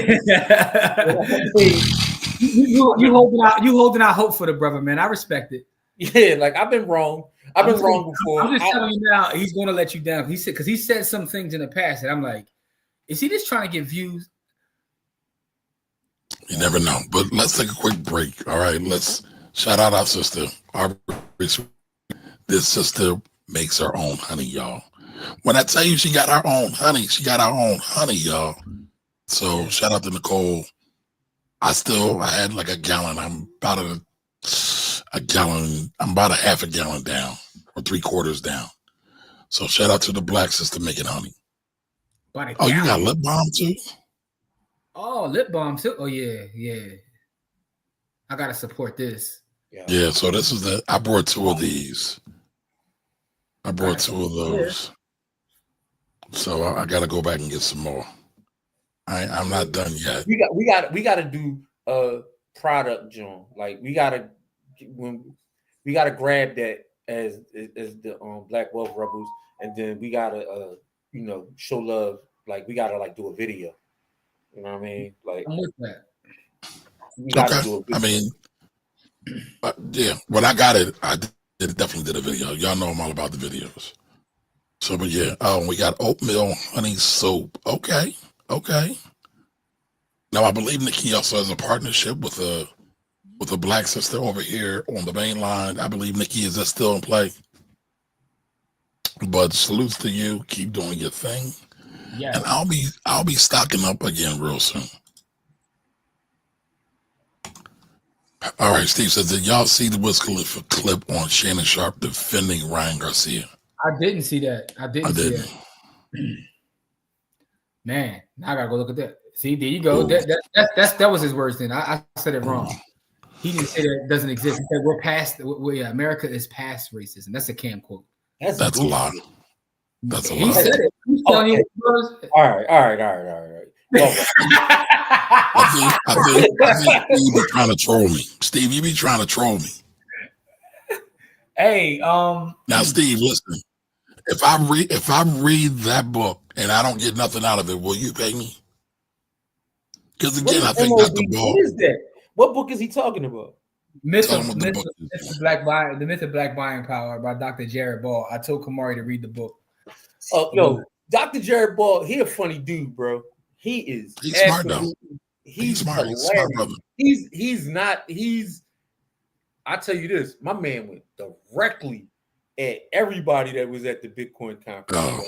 you holding out hope for the brother, man. I respect it. Yeah, like I've been wrong. I've been wrong before. I'm just telling you now, he's going to let you down. He said some things in the past, and I'm like, is he just trying to get views? You never know. But let's take a quick break. All right, let's shout out our sister. This sister makes her own honey, y'all. When I tell you she got her own honey, y'all. So shout out to Nicole. I had like a gallon. I'm about a gallon. I'm about a half a gallon down or 3/4 down. So shout out to the black sister making honey. Oh, you got lip balm too? Oh, lip balm too. Oh yeah. I gotta support this. Yeah. So this is I brought 2 of these. I brought 2 of those. So I got to go back and get some more. I'm not done yet. We got to do a product, John. Like we got to grab that as the Black Wealth Rebels, and then we got to show love. Like we got to like do a video. You know what I mean? Like I'm with that. We got to do a video. I mean, yeah. When I got it, I definitely did a video. Y'all know I'm all about the videos. So, but yeah, we got oatmeal honey soap. Okay. Now I believe Nikki also has a partnership with a black sister over here on the main line. I believe Nikki, is that still in play? But salutes to you. Keep doing your thing. Yeah. And I'll be stocking up again real soon. All right, Steve says, did y'all see the Wiz Khalifa clip on Shannon Sharp defending Ryan Garcia? I didn't see that. I didn't see didn't. that. Man, now I gotta go look at that. See, there you go. That was his words. Then I said it wrong. He didn't say that it doesn't exist. He said we're past. America is past racism. That's a Cam quote. That's a lot. That's a lot. He said it. He's telling you what it was. All right. I think Steve be trying to troll me. Steve, you be trying to troll me. Hey, now, Steve, listen. If I read that book and I don't get nothing out of it, will you pay me? Because again, I think that's the ball. What is that? What book is he talking about? The Myth of Black Buying Power by Dr. Jared Ball. I told Kamari to read the book. Oh, yo, Dr. Jared Ball, he a funny dude, bro. He's smart though. He's smart. He's smart brother. I tell you this, my man went directly at everybody that was at the Bitcoin conference. Oh.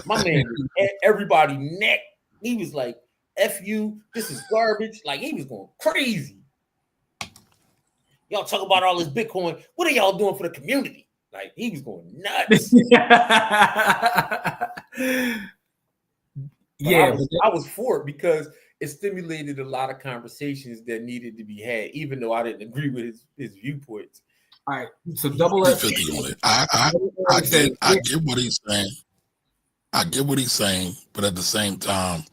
My man was at everybody neck. He was like, F you, this is garbage. Like, he was going crazy. Y'all talk about all this Bitcoin. What are y'all doing for the community? Like, he was going nuts. I was for it because it stimulated a lot of conversations that needed to be had, even though I didn't agree with his viewpoints. All right, so double on it. I get what he's saying. I get what he's saying, but at the same time,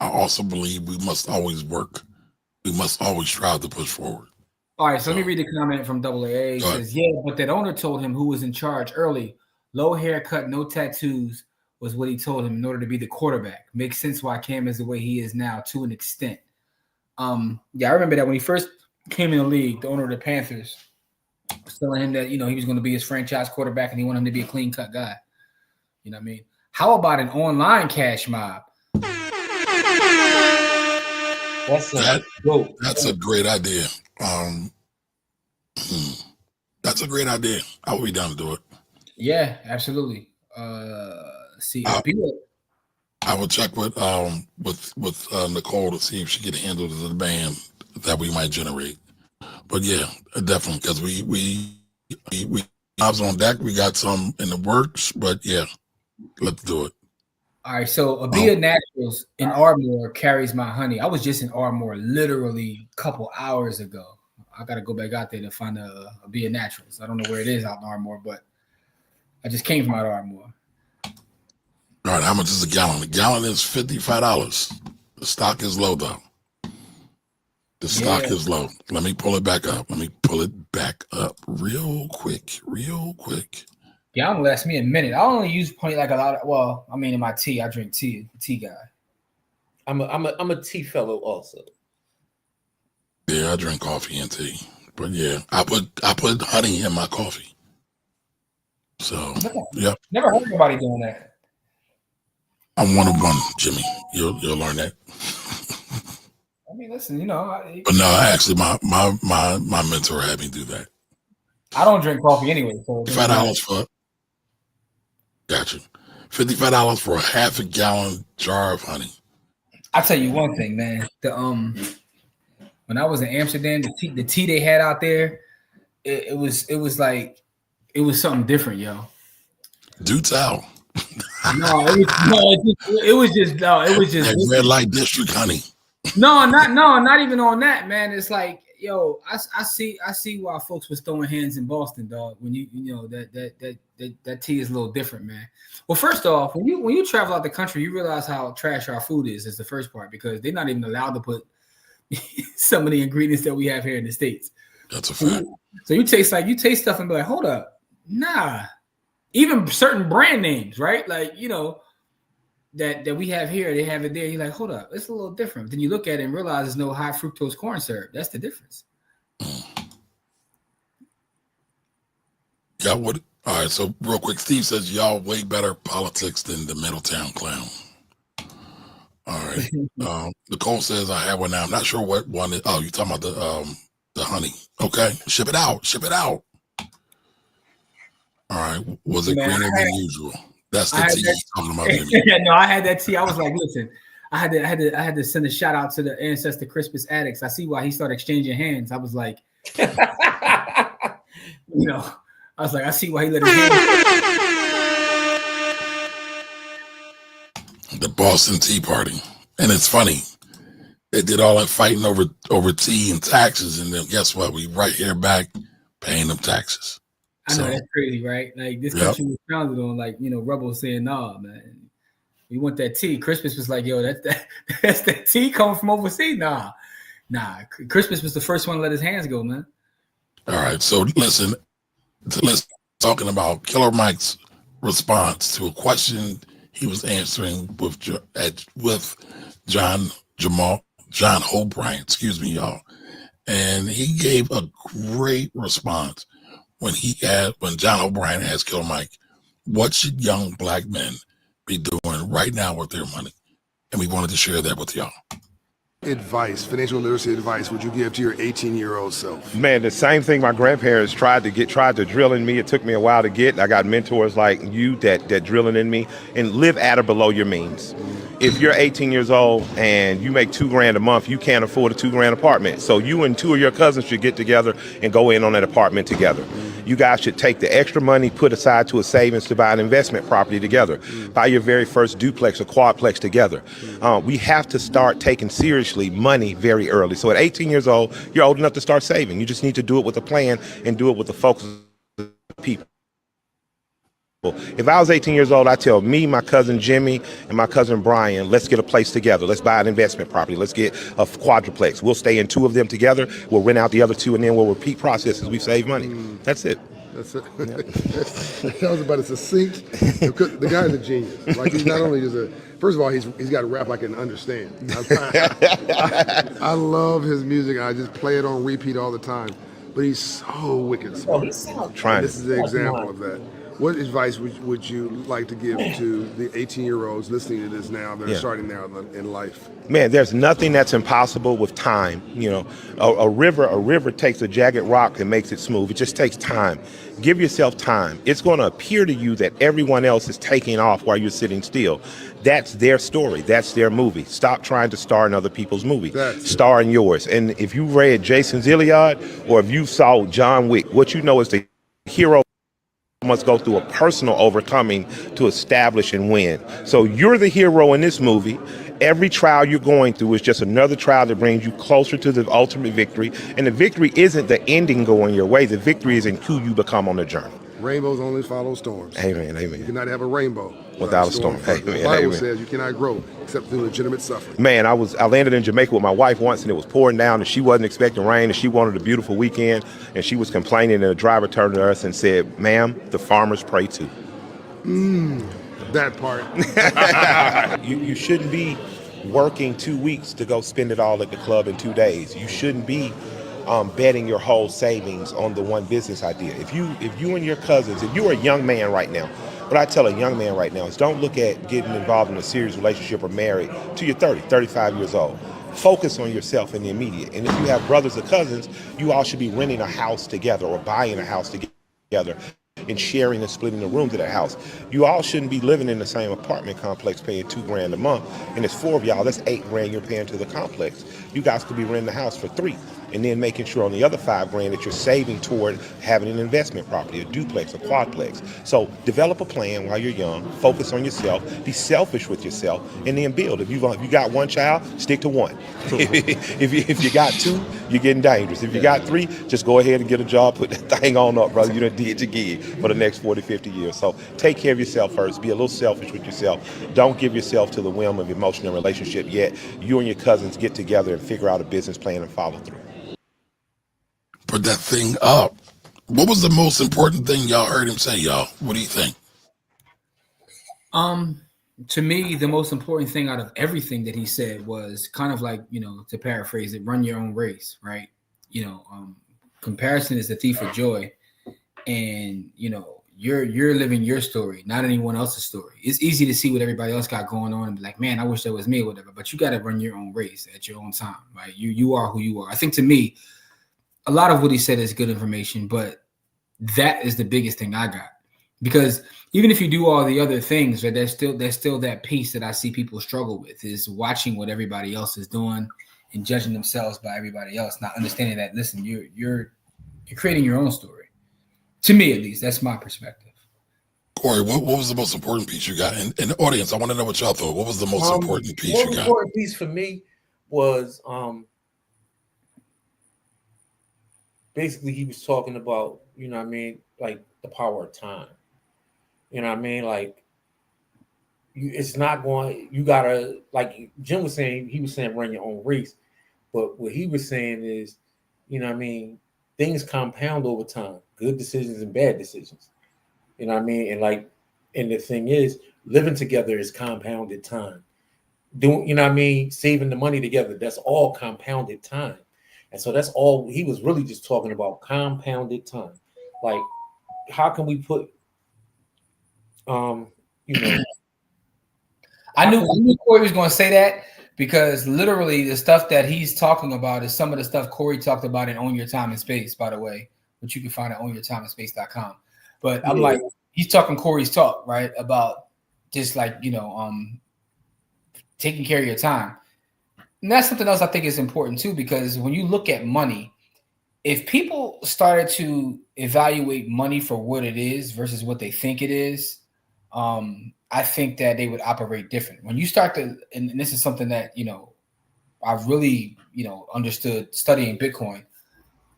I also believe we must always work. We must always strive to push forward. All right, so let me read the comment from AA. It says, yeah, but that owner told him who was in charge early. Low haircut, no tattoos was what he told him in order to be the quarterback. Makes sense why Cam is the way he is now to an extent. Yeah, I remember that when he first came in the league, the owner of the Panthers was telling him that, he was going to be his franchise quarterback and he wanted him to be a clean-cut guy. You know what I mean? How about an online cash mob? That's a great idea. That's a great idea. I would be down to do it. Yeah, absolutely. See, I will check with Nicole to see if she can handle the demand that we might generate. But yeah, definitely, because we jobs on deck. We got some in the works, but yeah, let's do it. All right, so Abia Naturals in Ardmore carries my honey. I was just in Ardmore literally a couple hours ago. I got to go back out there to find Abia Naturals. I don't know where it is out in Ardmore, but I just came from out of Ardmore. All right, how much is a gallon? A gallon is $55. The stock is low, though. The stock is low. Let me pull it back up. Real quick. Gallon lasts me a minute. I only use point like a lot of. In my tea, I drink tea. Tea guy. I'm a tea fellow also. Yeah, I drink coffee and tea, but yeah, I put honey in my coffee. So yeah, never heard anybody doing that. I'm one of one, Jimmy. You'll learn that. Listen, but no, actually, my mentor had me do that. I don't drink coffee anyway. So $55 for. Gotcha. $55 for a half a gallon jar of honey. I'll tell you one thing, man. When I was in Amsterdam, the tea they had out there, it was something different, yo. Do tell. It was just that red light district honey. Not even on that, man. It's like, yo, I see why folks was throwing hands in Boston, dog. When that tea is a little different, man. Well, first off, when you travel out the country, you realize how trash our food is the first part, because they're not even allowed to put some of the ingredients that we have here in the States. That's a fact. So you taste stuff and be like, hold up, nah. Even certain brand names, right? Like, that we have here, they have it there. You're like, hold up, it's a little different. Then you look at it and realize there's no high fructose corn syrup. That's the difference. Yeah, what All right, so real quick, Steve says y'all way better politics than the Middletown clown. All right. Nicole says I have one now. I'm not sure what one is. Oh, you're talking about the honey. Okay. Ship it out. Ship it out. All right. Was it greener than usual? That's the tea he's talking about, Jimmy. No, I had that tea. I was like, listen, I had to send a shout out to the Ancestor Crispus addicts. I see why he started exchanging hands. I was like, I was like, I see why he let his hands. The Boston Tea Party. And it's funny. They did all that fighting over tea and taxes, and then guess what? We right here back paying them taxes. I know that's crazy, right? Like this country was founded on rebels saying, "Nah, man, we want that tea." Crispus was like, "Yo, that's that tea coming from overseas." Nah. Crispus was the first one to let his hands go, man. All right, so listen, talking about Killer Mike's response to a question he was answering with John O'Brien, excuse me, y'all, and he gave a great response. When John O'Brien asked Killer Mike, what should young black men be doing right now with their money? And we wanted to share that with y'all. Advice, financial literacy advice, would you give to your 18-year-old self? Man, the same thing my grandparents tried to drill in me. It took me a while to get. I got mentors like you that drilling in me, and live at or below your means. If you're 18 years old and you make $2,000 a month, you can't afford a $2,000 apartment. So you and two of your cousins should get together and go in on that apartment together. You guys should take the extra money, put aside to a savings to buy an investment property together. Buy your very first duplex or quadplex together. We have to start taking seriously money very early. So at 18 years old, you're old enough to start saving. You just need to do it with a plan and do it with the focus of people. If I was 18 years old, I'd tell me, my cousin Jimmy, and my cousin Brian, let's get a place together. Let's buy an investment property. Let's get a quadruplex. We'll stay in two of them together. We'll rent out the other two, and then we'll repeat process as we save money. That's it. That's it. That was about as succinct. The guy's a genius. Like, he's not only just first of all, he's got to rap I can understand. I love his music. I just play it on repeat all the time. But he's so wicked smart. This is the example of that. What advice would you like to give to the 18-year-olds listening to this now that are starting now in life? Man, there's nothing that's impossible with time. A river takes a jagged rock and makes it smooth. It just takes time. Give yourself time. It's going to appear to you that everyone else is taking off while you're sitting still. That's their story. That's their movie. Stop trying to star in other people's movies. Star in yours. And if you read Jason's Iliad or if you saw John Wick, what you know is the hero must go through a personal overcoming to establish and win. So you're the hero in this movie. Every trial you're going through is just another trial that brings you closer to the ultimate victory. And the victory isn't the ending going your way. The victory is in who you become on the journey. Rainbows only follow storms. Amen. You cannot have a rainbow without a storm. The Bible says you cannot grow except through legitimate suffering. Man, I landed in Jamaica with my wife once, and it was pouring down, and she wasn't expecting rain, and she wanted a beautiful weekend, and she was complaining, and the driver turned to us and said, "Ma'am, the farmers pray too." That part. You shouldn't be working 2 weeks to go spend it all at the club in 2 days. You shouldn't be betting your whole savings on the one business idea. If you and your cousins, if you're a young man right now, what I tell a young man right now is don't look at getting involved in a serious relationship or married till you're 30, 35 years old. Focus on yourself in the immediate. And if you have brothers or cousins, you all should be renting a house together or buying a house together and sharing and splitting the rooms of that house. You all shouldn't be living in the same apartment complex paying $2,000 a month, and it's 4 of y'all, that's $8,000 you're paying to the complex. You guys could be renting the house for $3,000 and then making sure on the other $5,000 that you're saving toward having an investment property, a duplex, a quadplex. So develop a plan while you're young, focus on yourself, be selfish with yourself, and then build. If you got one child, stick to one. If you got 2, you're getting dangerous. If you got 3, just go ahead and get a job, put that thing on up, brother. You done did your gig for the next 40, 50 years. So take care of yourself first. Be a little selfish with yourself. Don't give yourself to the whim of emotional relationship yet. You and your cousins get together and figure out a business plan and follow through. Put that thing up. What was the most important thing y'all heard him say, y'all? What do you think? To me, the most important thing out of everything that he said was kind of like, to paraphrase it, run your own race, right? Comparison is the thief of joy. And, you're living your story, not anyone else's story. It's easy to see what everybody else got going on and be like, man, I wish that was me or whatever. But you got to run your own race at your own time, right? You are who you are. I think to me, a lot of what he said is good information, but that is the biggest thing I got. Because even if you do all the other things, right, there's still that piece that I see people struggle with, is watching what everybody else is doing and judging themselves by everybody else, not understanding that, listen, you're creating your own story. To me, at least, that's my perspective. Corey, what was the most important piece you got? And the audience, I want to know what y'all thought. What was the most important piece you got? The most important piece for me was basically he was talking about, you know what I mean, like the power of time. You know what I mean? Like, it's not going, you gotta, like Jim was saying, he was saying run your own race. But what he was saying is, you know what I mean, things compound over time, good decisions and bad decisions. You know what I mean? And like, and the thing is, living together is compounded time. Doing, you know what I mean, saving the money together, that's all compounded time. And so that's all he was really just talking about, compounded time. Like, how can we put you know, I knew Corey was going to say that, because literally the stuff that he's talking about is some of the stuff Corey talked about in Own Your Time and Space, by the way, which you can find at ownyourtimeandspace.com. But I'm like, he's talking Corey's talk, right? About just like, you know, taking care of your time. And that's something else I think is important too, because when you look at money, if people started to evaluate money for what it is versus what they think it is, I think that they would operate different. When you start to, and this is something that, you know, I really, you know, understood studying Bitcoin,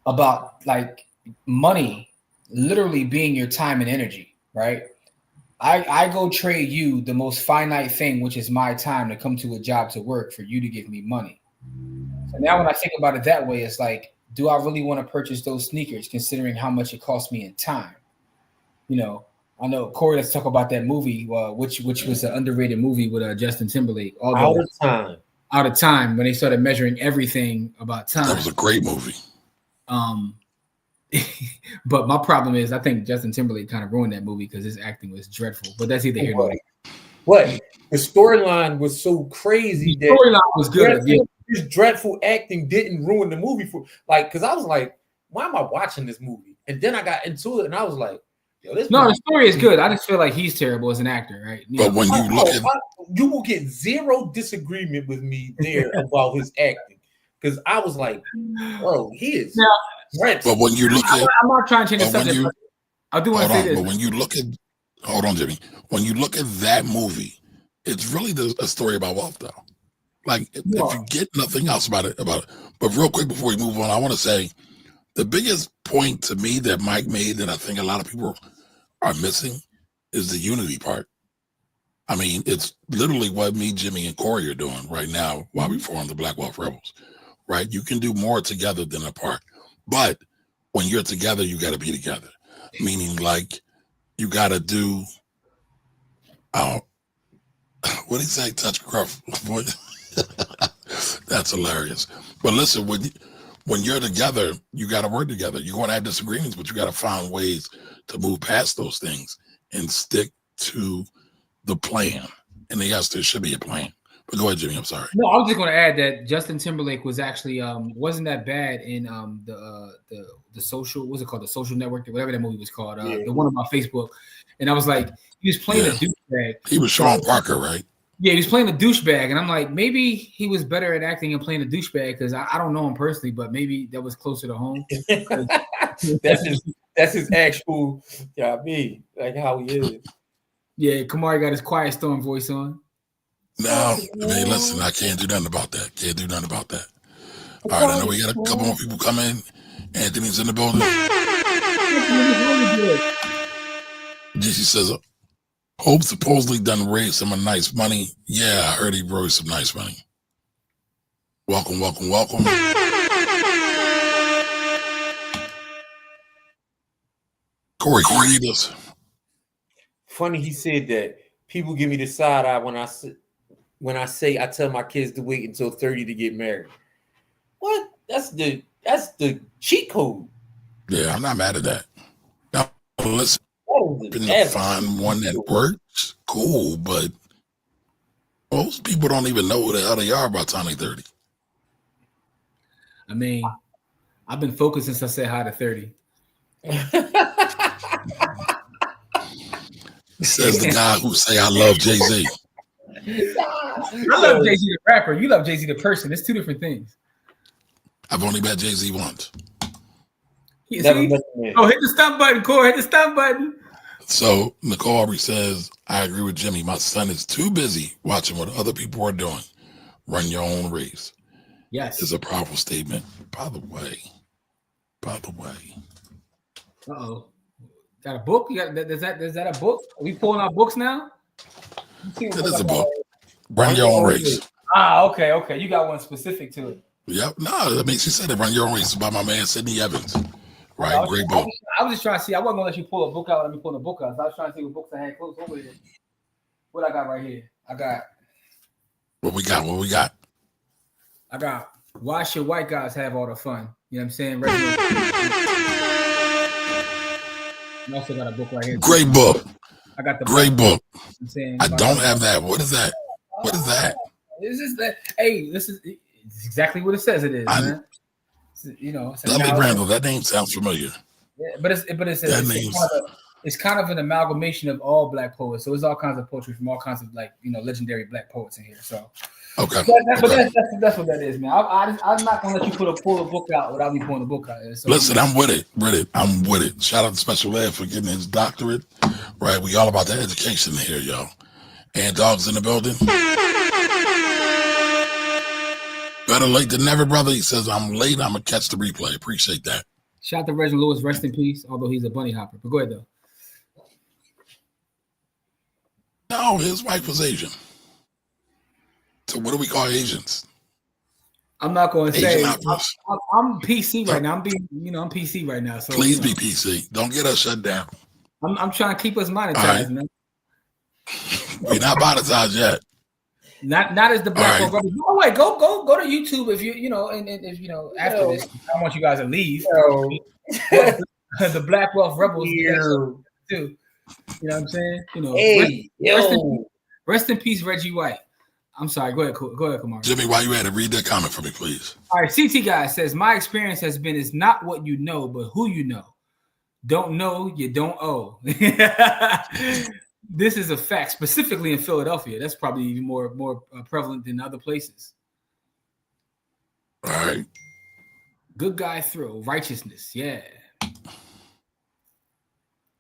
about like money literally being your time and energy, right? I go trade you the most finite thing, which is my time, to come to a job to work for you to give me money. So now when I think about it that way, it's like, do I really want to purchase those sneakers considering how much it cost me in time? You know, I know, Corey, let's talk about that movie, which was an underrated movie with Justin Timberlake. Out of Time, when they started measuring everything about time. That was a great movie. But my problem is, I think Justin Timberlake kind of ruined that movie because his acting was dreadful. But that's either here nor there. What? The storyline was so crazy. The storyline was good. His dreadful acting didn't ruin the movie for, like, because I was like, why am I watching this movie? And then I got into it and I was like, yo, this the story is good. I just feel like he's terrible as an actor, right? But when you look at, you will get zero disagreement with me there about his acting, because I was like, bro, he is. But when you look at, I'm not trying to change the subject. I do want to say this. But when you look at, hold on, Jimmy. When you look at that movie, it's really a story about wealth, though. Like, if you get nothing else about it. But real quick before we move on, I want to say the biggest point to me that Mike made that I think a lot of people are missing is the unity part. I mean, it's literally what me, Jimmy, and Corey are doing right now while we form the Black Wealth Rebels, right? You can do more together than apart. But when you're together, you got to be together. Meaning, like, you got to do, what did he say? Touch gruff. That's hilarious. But listen, when you're together, you got to work together. You're going to have disagreements, but you got to find ways to move past those things and stick to the plan. And yes, there should be a plan. But go ahead, Jimmy. I'm sorry. No, I was just going to add that Justin Timberlake was actually wasn't that bad in the social, what's it called, the Social Network, whatever that movie was called, the one on my Facebook. And I was like, he was playing a douchebag. He was Sean Parker, right? Yeah, he was playing a douchebag, and I'm like, maybe he was better at acting and playing a douchebag, because I don't know him personally, but maybe that was closer to home. That's his actual, yeah, me, like how he is. Yeah, Kamari got his Quiet Storm voice on. No, I mean, listen, I can't do nothing about that. All right, I know we got a couple more people coming. Anthony's in the building. GC says, Hope supposedly done raised some nice money. Yeah, I heard he raised some nice money. Welcome. Corey, can you read us? Funny he said that. People give me the side eye when I say I tell my kids to wait until 30 to get married. What? That's the cheat code. Yeah, I'm not mad at that. Now, listen. That to find one that works, cool, but most people don't even know who the hell they are by the time they're 30. I mean, I've been focused since I said hi to 30. Says the guy who say I love Jay-Z. I love Jay-Z the rapper. You love Jay-Z the person. It's two different things. I've only met Jay-Z once. Oh, hit the stop button, Corey. Hit the stop button. So Nicole Aubrey says, I agree with Jimmy. My son is too busy watching what other people are doing. Run your own race. Yes. It's a powerful statement. By the way. Uh-oh. Got a book? Is that a book? Are we pulling out books now? It is a book. Run your own race. Okay. You got one specific to it. Yep. No, I mean, she said it. Run your own race by my man, Sidney Evans. Right? Great book. I was just trying to see. I wasn't going to let you pull a book out. Let me pull the book out. So I was trying to see what books I had close over here. What I got right here? What we got? I got Why Should White Guys Have All the Fun? You know what I'm saying? I also got a book right here. Great book. I got the great book. I'm saying, I don't have that. What is that? What is that? This is that. Hey, this is exactly what it says. It is, man. You know, Dudley Randall. That name sounds familiar. Yeah, but it's kind of an amalgamation of all black poets. So it's all kinds of poetry from all kinds of legendary black poets in here. So okay, that's what that is, man. I'm not gonna let you pull the book out without me pulling the book out. So, listen, I'm with it. I'm with it. Shout out to Special Ed for getting his doctorate. Right, we all about the education here, y'all. And dogs in the building. Better late than never, brother. He says, I'm late. I'm going to catch the replay. Appreciate that. Shout out to Reginald Lewis. Rest in peace, although he's a bunny hopper. But go ahead, though. No, his wife was Asian. So what do we call Asians? I'm not going to say. I'm PC right now. I'm PC right now. So please be PC. Don't get us shut down. I'm trying to keep us monetized, right. Man. We're not monetized yet. Not as the Black Wealth Rebels. No way. Go to YouTube if you and if after this. I want you guys to leave. The Black Wealth Rebels too. You know what I'm saying? Rest in peace, Reggie White. I'm sorry. Go ahead, Kamar. Jimmy, while you at it, read that comment for me, please. All right, CT guy says, my experience has been it's not what you know, but who you know. Don't know, you don't owe. This is a fact, specifically in Philadelphia. That's probably even more prevalent than other places. All right. Good guy through righteousness, yeah.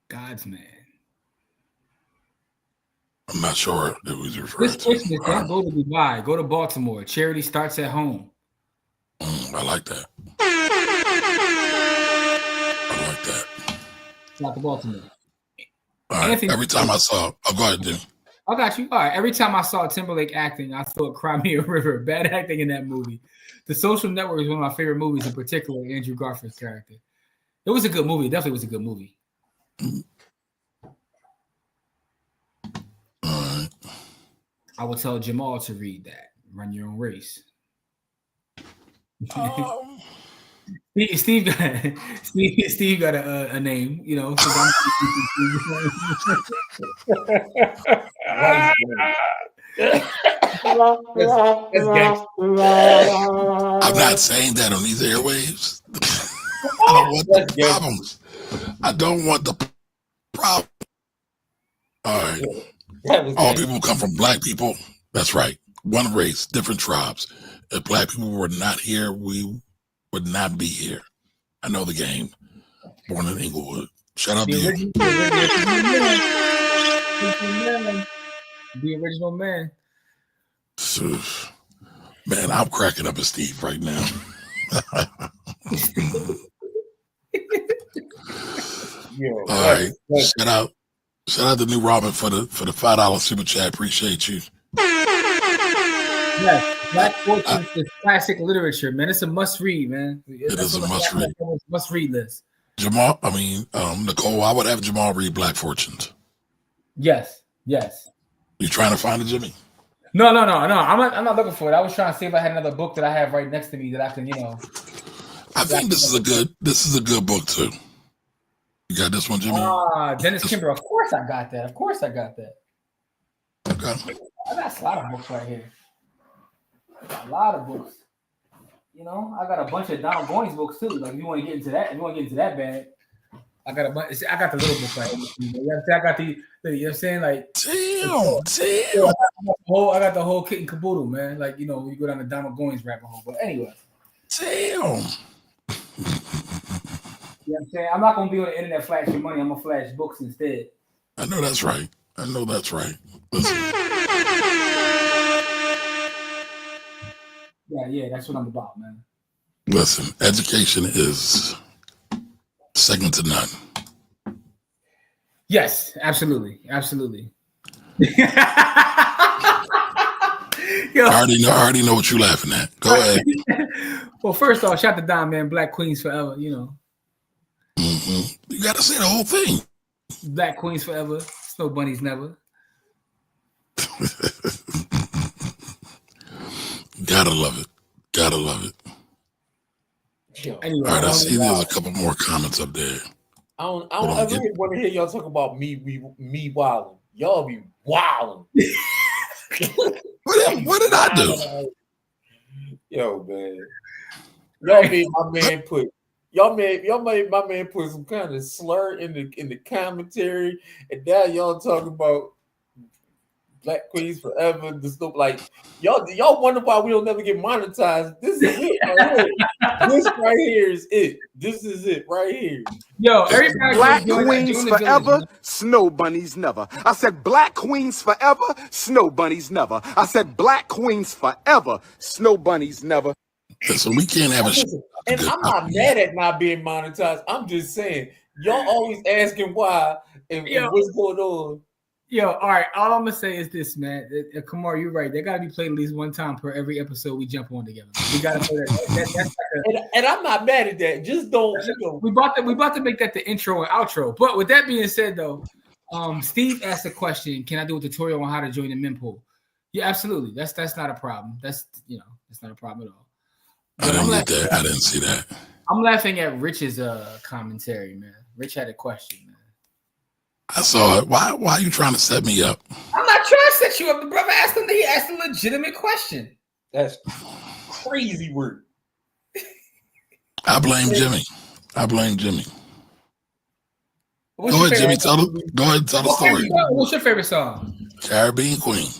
God's man. I'm not sure it was referred this Christmas, don't go to Dubai. Go to Baltimore. Charity starts at home. I like that. Not the Baltimore. All right. Anthony, every time I saw, go ahead, Jimmy. I got you. All right. Every time I saw Timberlake acting, I thought Crimea River. Bad acting in that movie. The Social Network is one of my favorite movies, in particular, Andrew Garfield's character. It was a good movie. It definitely was a good movie. All right. I will tell Jamal to read that. Run your own race. Steve got a name, you know. I'm not saying that on these airwaves. I don't want the problems. I don't want the problem. All right. All people come from black people. That's right. One race, different tribes. If black people were not here, we would not be here. I know the game. Born in Inglewood. Shout out to you. The original man. Man, I'm cracking up at Steve right now. All right. Shout out to New Robin for the $5 super chat. Appreciate you. Yes, Black Fortune is classic literature, man. It's a must read, man. It is a must read. Must read list. Nicole, I would have Jamal read Black Fortunes. Yes. You trying to find it, Jimmy? No. I'm not looking for it. I was trying to see if I had another book that I have right next to me that I can, I think this is a good book too. You got this one, Jimmy? Dennis Kimber. Of course I got that. Okay. I got a lot of books right here. A lot of books. You know, I got a bunch of Donald Goines books too. Like if you want to get into that bag, I got a bunch. I got the little book right here. You know what I'm saying? I got the you know what I'm saying? Like damn. I got the whole kit and caboodle, man. Like, you know, when you go down the Donald Goines rabbit hole. But anyway. Damn. You know what I'm saying? I'm not gonna be on the internet flashing money. I'm gonna flash books instead. I know that's right. Listen. Yeah, that's what I'm about, man. Listen, education is second to none. Yes, absolutely. Yo. I already know what you're laughing at. Go ahead. Well, first off, shout to Don, man. Black Queens forever, you know. Mm-hmm. You got to say the whole thing. Black Queens forever. Snow bunnies never. Gotta love it. Anyway, all right, I see there's a couple more comments up there. I don't ever want to hear y'all talk about me wilding. Y'all be wilding. What did I do? Yo, man. Y'all made my man put some kind of slur in the commentary, and now y'all talking about Black Queens forever. This stuff like y'all wonder why we don't never get monetized. This is it right here. This right here is it. This is it right here. Yo, everybody Black Queens forever, Snow Bunnies never. I said Black Queens forever, Snow Bunnies never. I said Black Queens forever, Snow Bunnies never. So we can't have a and I'm not mad at not being monetized. I'm just saying y'all always asking why and what's going on. Yo, all right. All I'm gonna say is this, man. Kamar, you're right. They gotta be played at least one time per every episode we jump on together. We gotta play that. And I'm not mad at that. Just don't. We about to make that the intro and outro. But with that being said, though, Steve asked a question. Can I do a tutorial on how to join the mempool? Yeah, absolutely. That's not a problem. That's not a problem at all. I didn't get that. I didn't see that. I'm laughing at Rich's commentary, man. Rich had a question, man. I saw it. Why are you trying to set me up? I'm not trying to set you up. The brother asked him. He asked a legitimate question. That's crazy work. I blame Jimmy. Go ahead, Jimmy. Go ahead and tell the story. What's your favorite song? Caribbean Queen.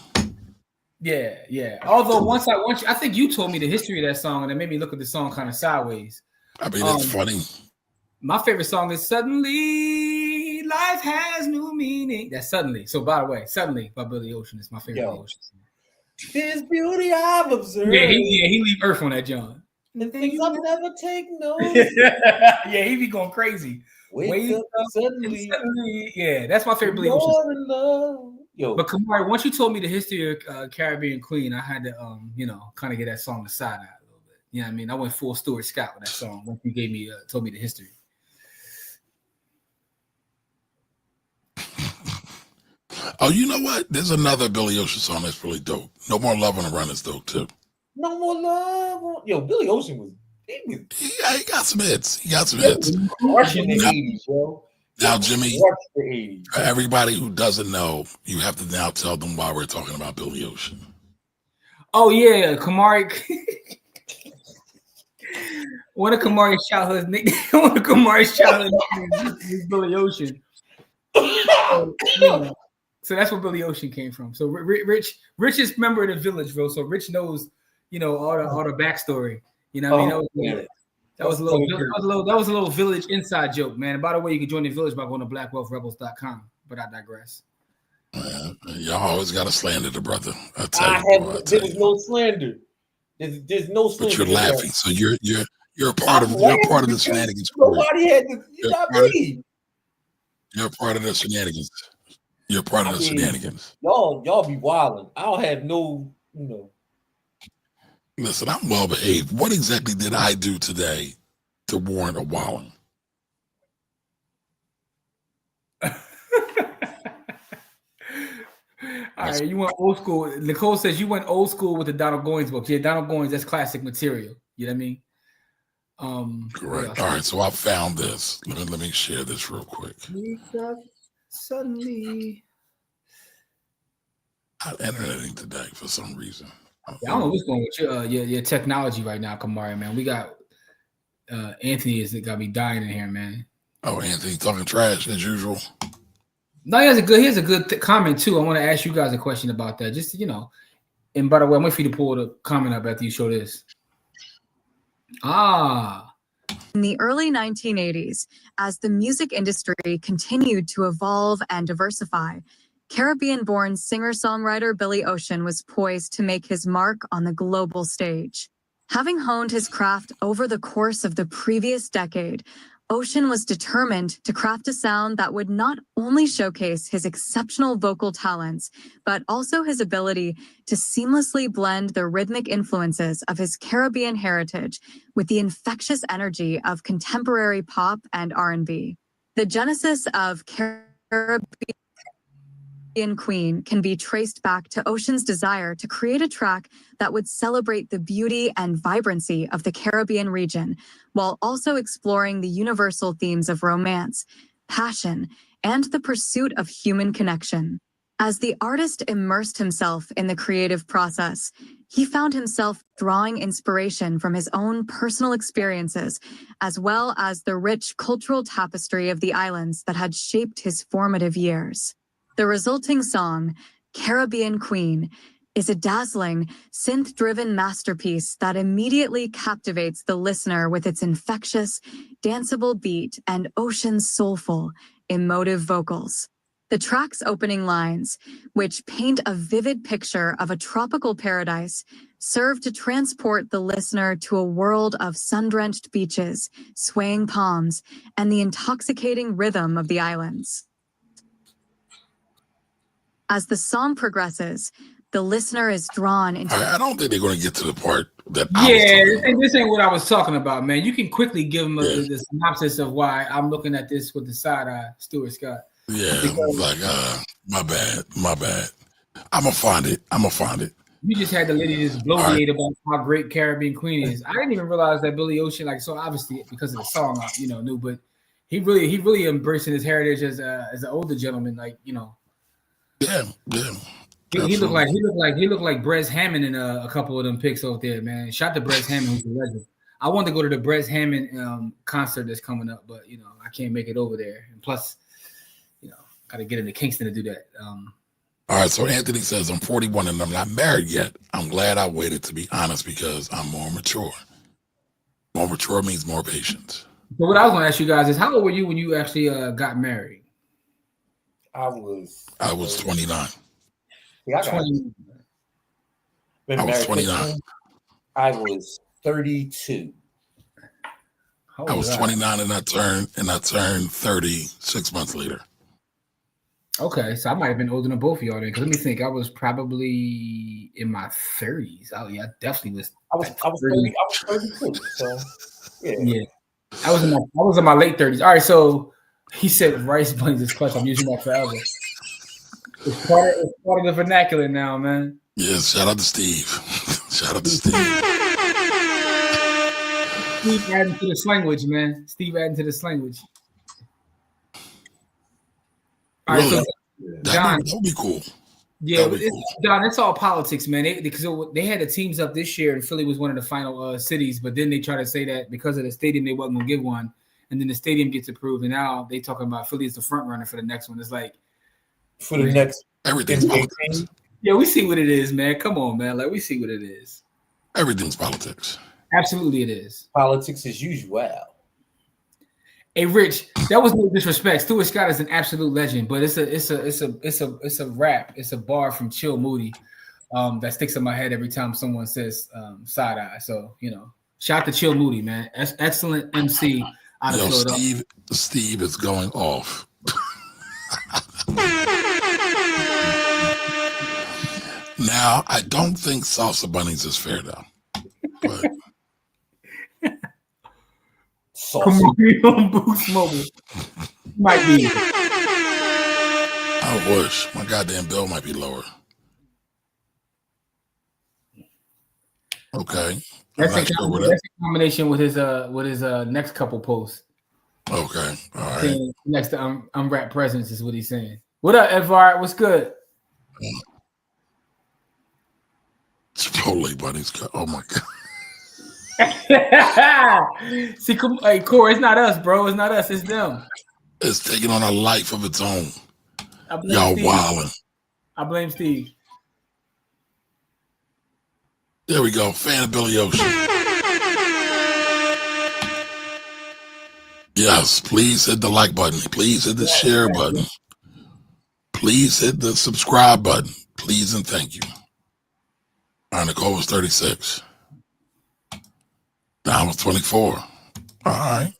Yeah. Although I think you told me the history of that song, and it made me look at the song kind of sideways. I mean, it's funny. My favorite song is "Suddenly Life Has New Meaning." That's "Suddenly." So, by the way, "Suddenly" by Billy Ocean is my favorite Billy Ocean song. This beauty I've observed. Yeah, he leave Earth on that John. The things I've never taken notice. Yeah, he be going crazy. Wake up suddenly. Yeah, that's my favorite Billy Ocean song. Yo. But Kamari, once you told me the history of Caribbean Queen, I had to kind of get that song to side eye a little bit. You know what I mean? I went full Stuart Scott with that song once you told me the history. Oh, you know what? There's another Billy Ocean song that's really dope. No More Love on the Run is dope too. No More Love. Yo, Billy Ocean was. He got some hits. Watching the 80s, bro. Now, Jimmy, for everybody who doesn't know, you have to now tell them why we're talking about Billy Ocean. Oh yeah, Kamari. One of Kamari's childhood nicknames is Billy Ocean. So that's where Billy Ocean came from. So Rich is member of the village, bro. So Rich knows, all the backstory. You know what I mean? That was a little village inside joke, man. And by the way, you can join the village by going to blackwealthrebels.com. But I digress. Y'all always got to slander the brother. There's no slander. There's no slander. But you're laughing, so you're a part of the shenanigans. Nobody had to. You're a part of the shenanigans. You're part of the shenanigans. Y'all be wilding. I don't have no. Listen, I'm well behaved. What exactly did I do today to warrant a wilding? All right, you went old school. Nicole says you went old school with the Donald Goines books. Yeah, Donald Goines, that's classic material. You know what I mean? Correct. All right, so I found this. Let me share this real quick. Suddenly, I'm interneting today for some reason. I don't know what's going with your technology right now, Kamari, man. We got Anthony is got me dying in here, man. Oh, Anthony talking trash as usual. No, he has a good comment too. I want to ask you guys a question about that. Just and by the way, I'm waiting for you to pull the comment up after you show this. In the early 1980s, as the music industry continued to evolve and diversify, Caribbean-born singer-songwriter Billy Ocean was poised to make his mark on the global stage. Having honed his craft over the course of the previous decade, Ocean was determined to craft a sound that would not only showcase his exceptional vocal talents, but also his ability to seamlessly blend the rhythmic influences of his Caribbean heritage with the infectious energy of contemporary pop and R&B. The genesis of Caribbean Queen can be traced back to Ocean's desire to create a track that would celebrate the beauty and vibrancy of the Caribbean region, while also exploring the universal themes of romance, passion, and the pursuit of human connection. As the artist immersed himself in the creative process, he found himself drawing inspiration from his own personal experiences, as well as the rich cultural tapestry of the islands that had shaped his formative years. The resulting song, Caribbean Queen, is a dazzling, synth-driven masterpiece that immediately captivates the listener with its infectious, danceable beat and Ocean's soulful, emotive vocals. The track's opening lines, which paint a vivid picture of a tropical paradise, serve to transport the listener to a world of sun-drenched beaches, swaying palms, and the intoxicating rhythm of the islands. As the song progresses, the listener is drawn into... I don't think they're going to get to the part that I was talking about. This ain't what I was talking about, man. You can quickly give them the synopsis of why I'm looking at this with the side eye, Stuart Scott. Yeah, like, my bad. I'm going to find it. You just had the lady just bloviate about how great Caribbean Queen is. I didn't even realize that Billy Ocean, so obviously because of the song, I knew, but he really embracing his heritage as an older gentleman, Yeah. He looked like Brez Hammond in a couple of them pics out there, man. Shout to Brez Hammond, who's a legend. I want to go to the Brez Hammond concert that's coming up, but I can't make it over there. And plus, got to get into Kingston to do that. All right, so Anthony says, I'm 41 and I'm not married yet. I'm glad I waited, to be honest, because I'm more mature. More mature means more patience. So what I was going to ask you guys is, how old were you when you actually got married? I was 29. Yeah, I was 29. I was 32. I was 29 and I turned 30 6 months later. Okay, so I might have been older than both of y'all then. Because let me think, I was probably in my 30s. Oh yeah, I definitely was. I was 32. So yeah. I was in my late 30s. All right, so he said rice buns is clutch. I'm using that forever. It's part of the vernacular now, man. Yes, shout out to Steve. Shout out to Steve. Steve adding to the language, man. Steve adding to this language. All right, so John, that would be cool. Yeah, Don, it's all politics, man. Because they had the teams up this year, and Philly was one of the final cities. But then they try to say that because of the stadium, they wasn't gonna give one, and then the stadium gets approved, and now they talking about Philly is the front runner for the next one. It's like for the next everything's politics. Yeah, we see what it is, man. Come on, man. Like we see what it is. Everything's politics. Absolutely, it is. Politics as usual. Hey, Rich, that was no disrespect. Stuart Scott is an absolute legend, but it's a rap. It's a bar from Chill Moody that sticks in my head every time someone says side eye. So shout out to Chill Moody, man. Excellent MC out of Philadelphia. Steve is going off. Now, I don't think Salsa Bunnies is fair though, but. On Boost Mobile. Might be. I wish. My goddamn bill might be lower. Okay. I'm That's not sure what in combination with his next couple posts. Okay. All right. Saying next to unwrapped presents is what he's saying. What up, Edvard? What's good? Chipotle buddies. Oh my god. See, hey, Corey, it's not us, bro. It's not us. It's them. It's taking on a life of its own. Y'all wilding. I blame Steve. There we go. Fan of Billy Ocean. Yes, please hit the like button. Please hit the share button. Please hit the subscribe button. Please and thank you. All right, Nicole was 36. Now I was 24. All right.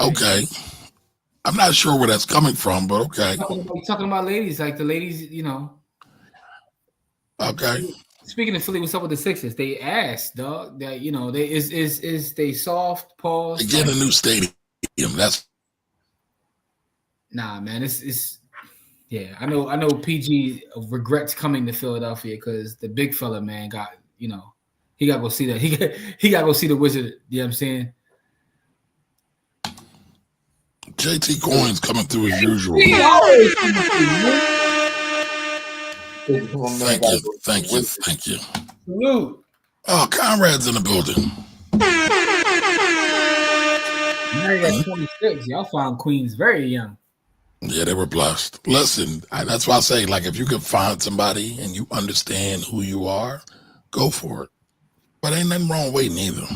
Okay. I'm not sure where that's coming from, but okay. Talking about ladies, like the ladies, you know. Okay. Speaking of Philly, what's up with the Sixers? They asked, dog, that you know, they is they soft pause. They get a new stadium. That's nah, man. It's yeah. I know. PG regrets coming to Philadelphia because the big fella, man, got he got to go see that. He got to go see the Wizard. You know what I'm saying? JT Coins coming through as usual. Thank you. Salute. Oh, Conrad's in the building. Married at 26. Y'all found Queens very young. Yeah, they were blessed. Listen, that's why I say, like, if you can find somebody and you understand who you are, go for it. But ain't nothing wrong waiting either.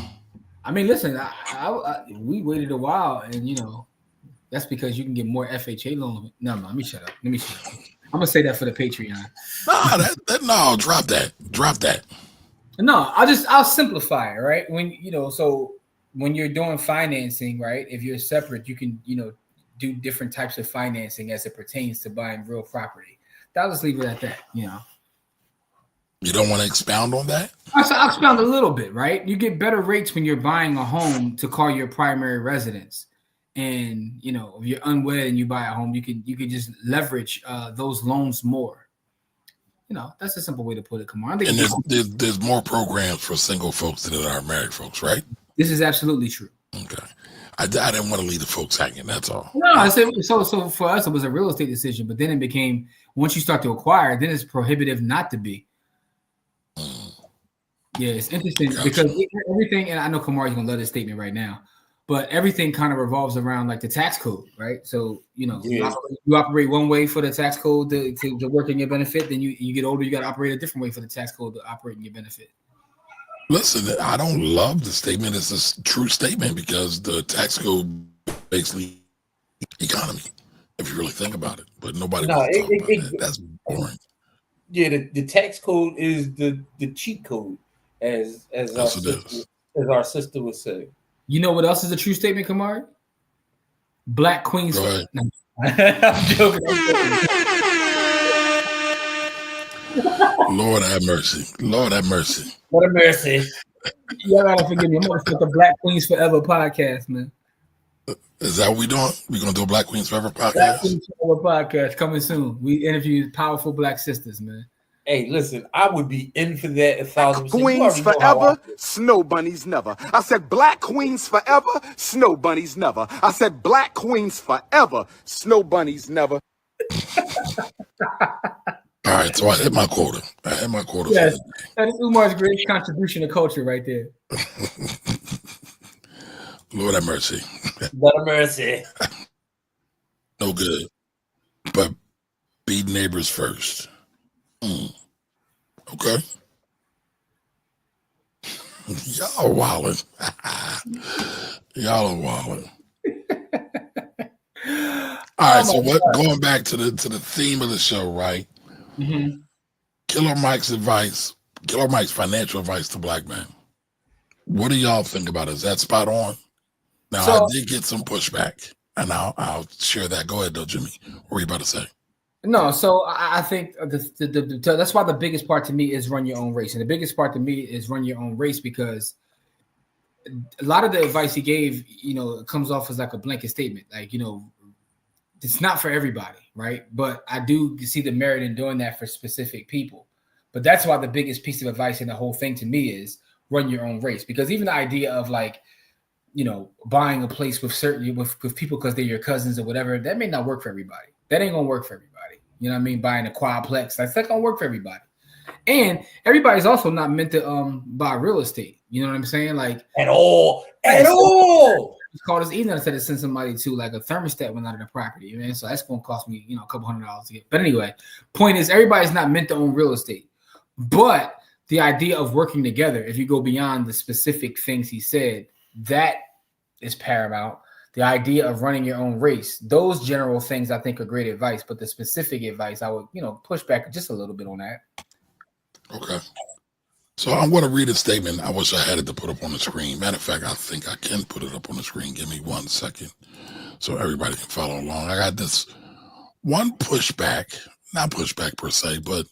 I mean, listen, we waited a while, and that's because you can get more FHA loans. No, let me shut up. I'm gonna say that for the Patreon. No, drop that. No, I'll simplify it, right? So when you're doing financing, right? If you're separate, you can do different types of financing as it pertains to buying real property. I'll just leave it at that. You don't want to expound on that? I'll expound a little bit, right? You get better rates when you're buying a home to call your primary residence. And if you're unwed and you buy a home, you can just leverage those loans more. That's a simple way to put it. Come on, and there's more programs for single folks than there are married folks, right? This is absolutely true. Okay, I didn't want to leave the folks hanging. That's all. No, I said so for us it was a real estate decision, but then it became once you start to acquire, then it's prohibitive not to be. Yeah, it's interesting because everything, and I know Kamari's gonna love this statement right now. But everything kind of revolves around like the tax code, right? So, you operate one way for the tax code to work in your benefit. Then you get older, you got to operate a different way for the tax code to operate in your benefit. Listen, I don't love the statement. It's a true statement because the tax code basically economy, if you really think about it. But nobody wants to talk about that. That's boring. Yeah, the tax code is the cheat code, as our sister would say. You know what else is a true statement, Kamari? Black Queens. Go ahead. No. I'm joking. Lord have mercy. Lord have mercy. What a mercy. Y'all gotta forgive me. I'm gonna start the Black Queens Forever podcast, man. Is that what we're doing? We're gonna do a Black Queens Forever podcast? Black Queens Forever podcast coming soon. We interview powerful Black sisters, man. Hey, listen, I would be in for that 1,000%. Queens forever, snow bunnies never. I said black queens forever, snow bunnies never. I said black queens forever, snow bunnies never. All right, so I hit my quota. Yes, that is Umar's great contribution to culture right there. Lord have mercy. Lord have mercy. No good. But be neighbors first. Okay. Y'all are wilding. Y'all are wilding. All right, so going back to the theme of the show, right? Mm-hmm. Killer Mike's financial advice to Black men. What do y'all think about it? Is that spot on? Now, I did get some pushback, and I'll share that. Go ahead, though, Jimmy. What were you about to say? No, so I think that's why the biggest part to me is run your own race. And the biggest part to me is run your own race because a lot of the advice he gave, it comes off as like a blanket statement. Like, it's not for everybody, right? But I do see the merit in doing that for specific people. But that's why the biggest piece of advice in the whole thing to me is run your own race. Because even the idea of like, buying a place with people because they're your cousins or whatever, that may not work for everybody. That ain't gonna work for everybody. You know what I mean? Buying a quadplex, that's not gonna work for everybody. And everybody's also not meant to buy real estate. You know what I'm saying? Like at all. It's called this evening. I said to send somebody to like a thermostat went out of the property, man. So that's gonna cost me, a couple $100 to get. But anyway, point is everybody's not meant to own real estate. But the idea of working together, if you go beyond the specific things he said, that is paramount. The idea of running your own race, those general things I think are great advice, but the specific advice I would, push back just a little bit on that. Okay. So I'm going to read a statement. I wish I had it to put up on the screen. Matter of fact, I think I can put it up on the screen. Give me 1 second so everybody can follow along. I got this one pushback, not pushback per se, but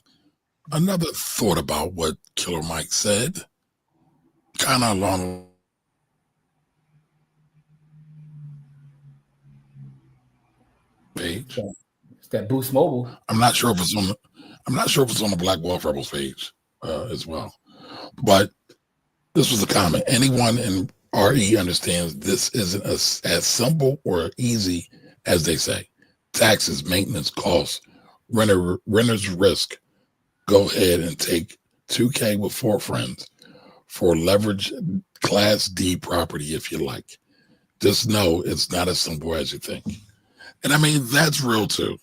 another thought about what Killer Mike said, kind of along the page. It's that Boost Mobile. I'm not sure if it's on the Black Wolf Rebels page as well. But this was a comment. Anyone in RE understands this isn't as simple or easy as they say. Taxes, maintenance, costs, renter's risk. Go ahead and take $2K with 4 friends for leverage Class D property if you like. Just know it's not as simple as you think. And I mean, that's real too.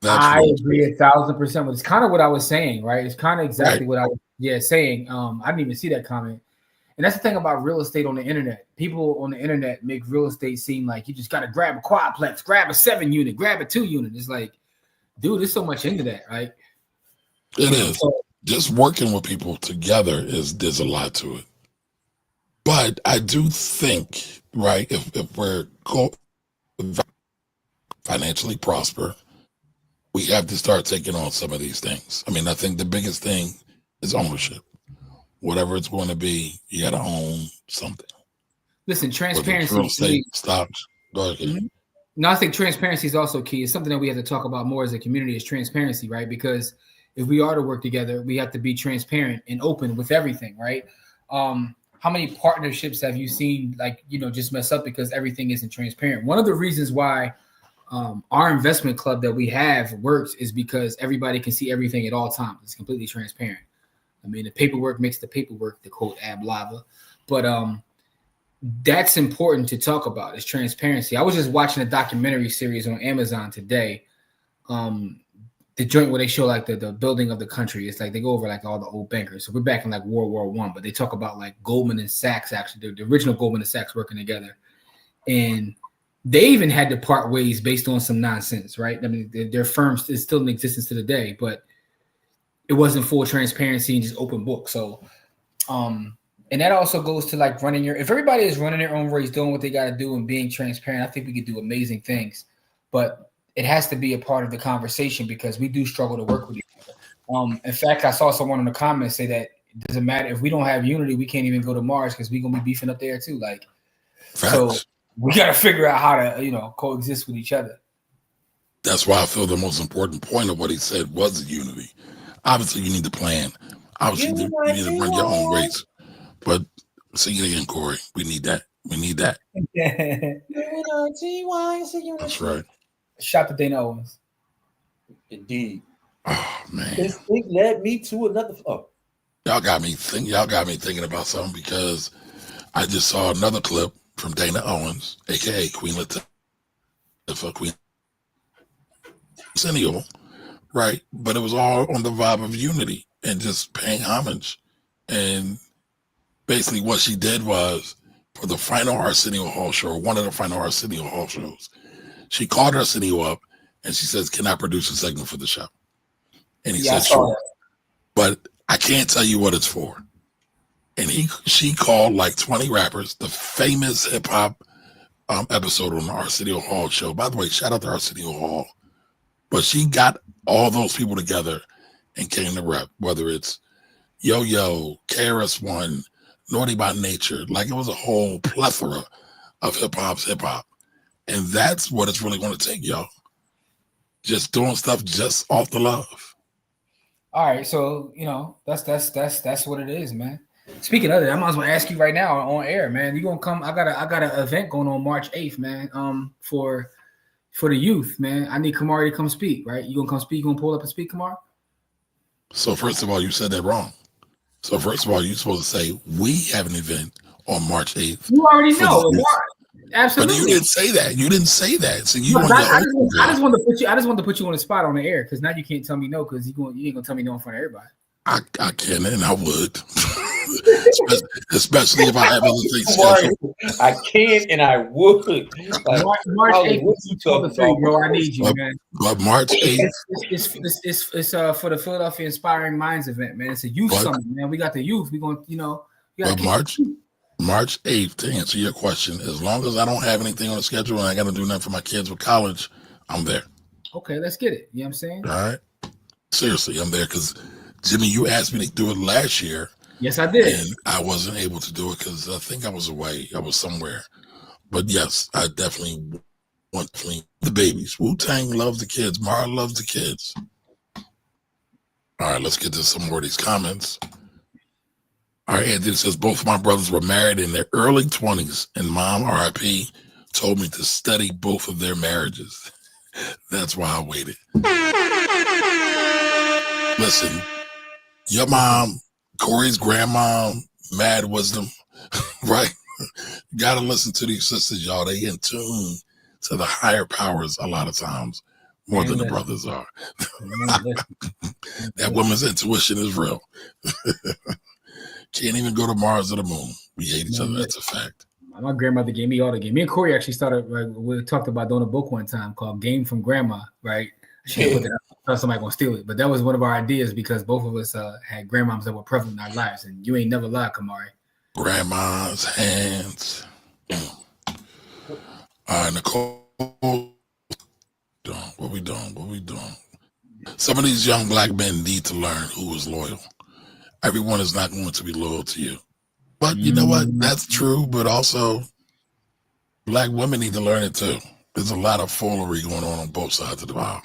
I agree 1,000% with. It's kind of what I was saying, right? It's kind of exactly what I was saying. I didn't even see that comment. And that's the thing about real estate on the internet. People on the internet make real estate seem like you just got to grab a quadplex, grab a 7-unit, grab a 2-unit. It's like, dude, there's so much into that, right? It is. Just working with people together there's a lot to it. But I do think, right, if we're financially prosper, we have to start taking on some of these things. I mean, I think the biggest thing is ownership. Whatever it's going to be, you got to own something. Listen, transparency. Real estate, stocks. Mm-hmm. No, I think transparency is also key. It's something that we have to talk about more as a community is transparency, right? Because if we are to work together, we have to be transparent and open with everything, right? How many partnerships have you seen, just mess up because everything isn't transparent? One of the reasons why our investment club that we have works is because everybody can see everything at all times. It's completely transparent. I mean, the paperwork makes the paperwork, to quote Ab Lava. But that's important to talk about is transparency. I was just watching a documentary series on Amazon today. The joint where they show like the building of the country. It's like they go over like all the old bankers. So we're back in like World War I, but they talk about like Goldman and Sachs, actually, the original Goldman and Sachs working together. And they even had to part ways based on some nonsense, right? I mean, their firm is still in existence to the day, but it wasn't full transparency and just open book. So, and that also goes to like if everybody is running their own race, doing what they got to do and being transparent, I think we could do amazing things, but it has to be a part of the conversation because we do struggle to work with each other. In fact, I saw someone in the comments say that it doesn't matter if we don't have unity, we can't even go to Mars because we're going to be beefing up there too. Like, so we got to figure out how to, coexist with each other. That's why I feel the most important point of what he said was unity. Obviously, you need to plan. Obviously, you need to run your own race. But see it again, Corey. We need that. We need that. That's right. Shout to Dana Owens. Indeed. Oh man. This thing led me to another flow. Y'all got me thinking about something because I just saw another clip from Dana Owens, aka Queen Latifah, Queen Centennial, right? But it was all on the vibe of unity and just paying homage. And basically what she did was for the final Arsenio Hall show, one of the final Arsenio Hall shows, she called Arsenio up and she says, "Can I produce a segment for the show?" And he said, "Sure." But I can't tell you what it's for. And she called like 20 rappers, the famous hip hop episode on the Arsenio Hall show. By the way, shout out to Arsenio Hall. But she got all those people together and came to rep, whether it's Yo-Yo, KRS-One, Naughty by Nature. Like it was a whole plethora of hip hop. And that's what it's really going to take, y'all. just doing stuff just off the love. All right, so that's what it is, man. Speaking of that, I might as well ask you right now on air, man. You gonna come? I got an event going on March 8th, man. For the youth, man. I need Kamari to come speak, right? You gonna come speak? You gonna pull up and speak, Kamari? So first of all, you said that wrong. So first of all, you're supposed to say we have an event on March 8th. You already know. Absolutely. But you didn't say that. You didn't say that. So you I just wanted to put you. I just wanted to put you on the spot on the air because now you can't tell me no because you ain't gonna tell me no in front of everybody. I can and I would, especially if I have other things scheduled. I can and I would. Like, March 8th, bro. I need you, man. But March 8th, it's for the Philadelphia Inspiring Minds event, man. It's a youth summit, man. We got the youth. We gonna, but March 8th, to answer your question, as long as I don't have anything on the schedule and I got to do nothing for my kids with college, I'm there. Okay, let's get it. You know what I'm saying? All right. Seriously, I'm there because, Jimmy, you asked me to do it last year. Yes, I did. And I wasn't able to do it because I think I was away. I was somewhere. But yes, I definitely want the babies. Wu-Tang loves the kids. Mara loves the kids. All right, let's get to some more of these comments. All right, Anthony says, both of my brothers were married in their early 20s, and mom, RIP, told me to study both of their marriages. That's why I waited. Listen, your mom, Corey's grandma, mad wisdom, right? You got to listen to these sisters, y'all. They in tune to the higher powers a lot of times, more than the brothers are. That woman's intuition is real. Can't even go to Mars or the moon. We hate each other. That's a fact. My grandmother gave me all the game. Me and Corey actually started, like, we talked about doing a book one time called Game from Grandma, right? She put that out. I thought somebody gonna steal it, but that was one of our ideas because both of us had grandmoms that were prevalent in our lives, and you ain't never lied, Kamari. Grandma's hands. All right, Nicole. What we doing? Some of these young black men need to learn who is loyal. Everyone is not going to be loyal to you. But you know what? That's true, but also black women need to learn it too. There's a lot of foolery going on both sides of the aisle.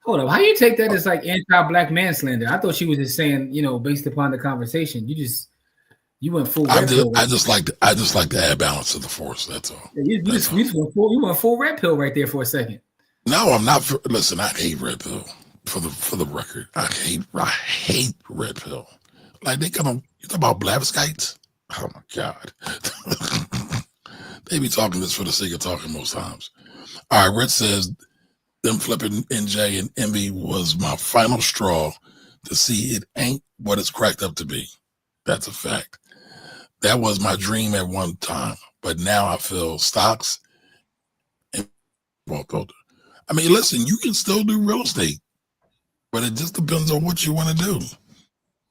Hold up. How you take that as like anti-black manslander? I thought she was just saying, based upon the conversation, you went full red pill. I just like to add balance to the force. That's all. You went full red pill right there for a second. No, I'm not. Listen, I hate red pill. For the record, I hate red pill. Like you talk about blavskites? Oh my God. They be talking this for the sake of talking most times. All right, Rich says, them flipping NJ and Envy was my final straw to see it ain't what it's cracked up to be. That's a fact. That was my dream at one time, but now I feel stocks and I mean, listen, you can still do real estate, but it just depends on what you want to do.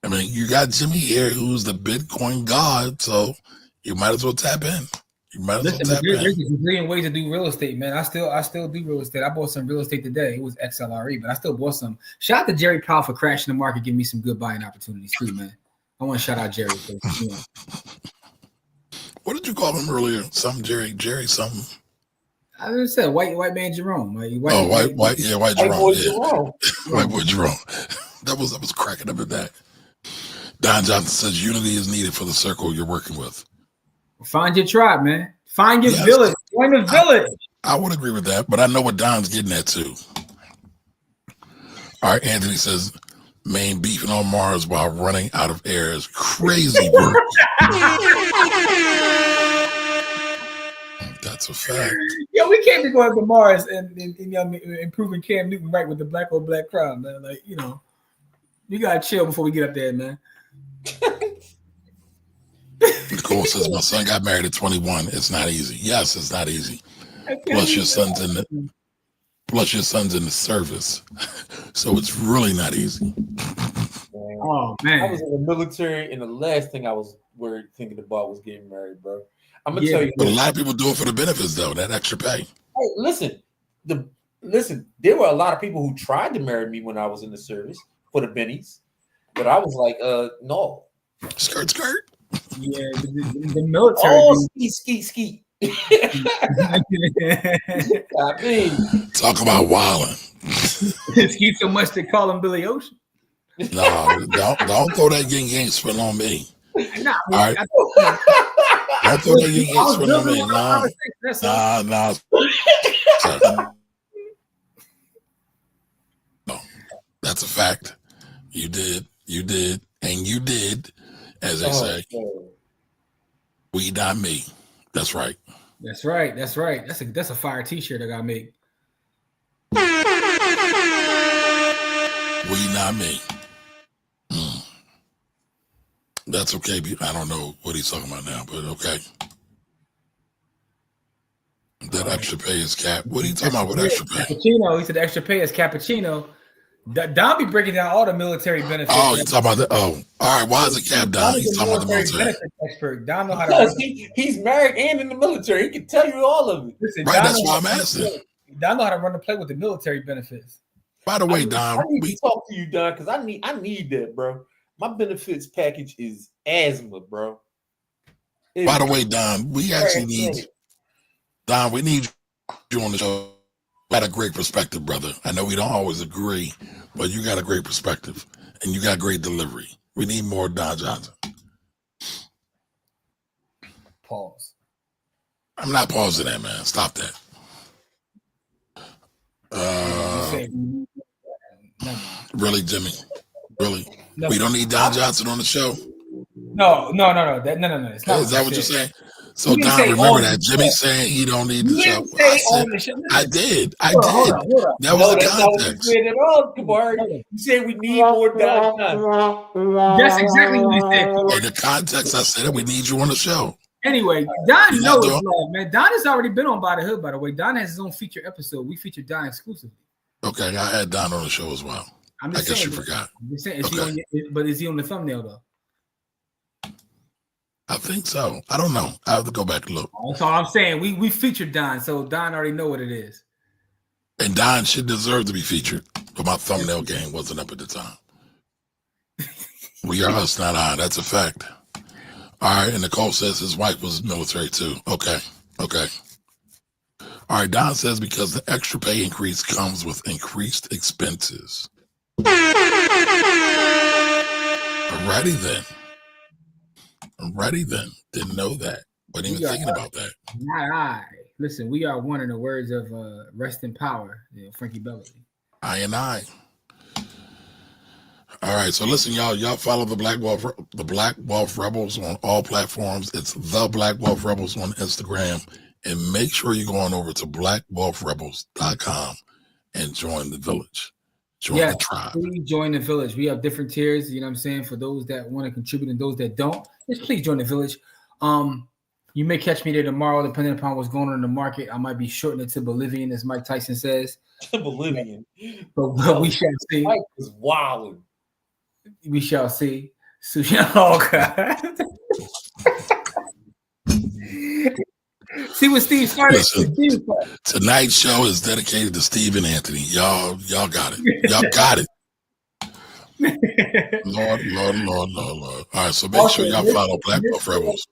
I mean, you got Jimmy here, who's the Bitcoin god, so you might as well tap in. There's a million ways to do real estate, man. I still do real estate. I bought some real estate today. It was XLRE, but I still bought some. Shout out to Jerry Powell for crashing the market, giving me some good buying opportunities too, man. I want to shout out Jerry. What did you call him earlier? Something Jerry something. I just said white man Jerome. White Jerome. Jerome. White boy Jerome. That was cracking up at that. Don Johnson says unity is needed for the circle you're working with. Find your tribe, man. Find your village. Join the village. I would agree with that, but I know what Don's getting at too. All right, Anthony says, Maine beefing on Mars while running out of air is crazy work. That's a fact. Yo, we can't be going to Mars and improving Cam Newton right with the black on black crowd, man. Like, you gotta chill before we get up there, man. Nicole says, my son got married at 21. It's not easy. Yes, it's not easy. Plus your son's in the service. So it's really not easy. Oh man. I was in the military and the last thing I was thinking about was getting married, bro. I'm gonna tell you. But a lot of people do it for the benefits though, that extra pay. Hey, listen, there were a lot of people who tried to marry me when I was in the service for the bennies, but I was like, no. Skirt. Yeah, the military. Oh, ski. I mean, Talk about wilding. He's so much to call him Billy Ocean. No, don't throw that gang spin on me. Nah, All right. Don't throw that gang spin on me. No, that's a fact. You did, and you did, as they say. We not me. That's right. That's right. That's a fire T-shirt I gotta make. We not me. That's okay. I don't know what he's talking about now, but okay. That extra pay is cap. What are you talking about with extra pay? Cappuccino. He said extra pay is cappuccino. Don be breaking down all the military benefits. Oh, you talking about that? Oh, all right. Why is it cap, Don? He's talking about the military. Expert. Don know how to he's married and in the military. He can tell you all of it. Listen, right, that's why I'm asking. Don know how to run the play with the military benefits. By the way, Don, I need to talk to you, Don, because I need that, bro. My benefits package is asthma, bro. By the way, Don, we actually need Don. We need you on the show. Got a great perspective, brother. I know we don't always agree, but you got a great perspective and you got great delivery. We need more Don Johnson. Pause. I'm not pausing that, man. Stop that. Really, Jimmy? Really? No. We don't need Don Johnson on the show? No. No. It's not is that what you're saying? So Don, remember that Jimmy saying he don't need the show. I did. Hold on. That was the context. You said at all, Kamari. You said we need more Don Johnson. That's exactly what he said. In the context, I said that we need you on the show. Anyway, Don knows love, man. Don has already been on By the Hood, by the way. Don has his own feature episode. We featured Don exclusively. Okay, I had Don on the show as well. I guess you forgot. I'm just saying, but is he on the thumbnail though? I think so. I don't know. I have to go back and look. That's all I'm saying. We featured Don, so Don already know what it is. And Don should deserve to be featured, but my thumbnail game wasn't up at the time. We are us, not I. That's a fact. All right, and Nicole says his wife was military too. Okay. All right, Don says because the extra pay increase comes with increased expenses. Alrighty then. Didn't know that. Wasn't even thinking about that. Not I. Listen, we are one in the words of Rest in Power, Frankie Beverly. I and I. All right, so listen, y'all follow the Black Wealth Rebels on all platforms. It's the Black Wealth Rebels on Instagram. And make sure you go on over to blackwealthrebels.com and join the village. Join the tribe. Please join the village. We have different tiers, you know what I'm saying, for those that want to contribute and those that don't. Just please join the village. You may catch me there tomorrow, depending upon what's going on in the market. I might be shortening it to Bolivian, as Mike Tyson says. Bolivian. But we shall see. Mike is wild. We shall see. So, oh, God. See what Steve started. Listen, tonight's show is dedicated to Steve and Anthony. Y'all got it. Y'all got it. Lord. All right, so make sure y'all follow Black Wealth Rebels.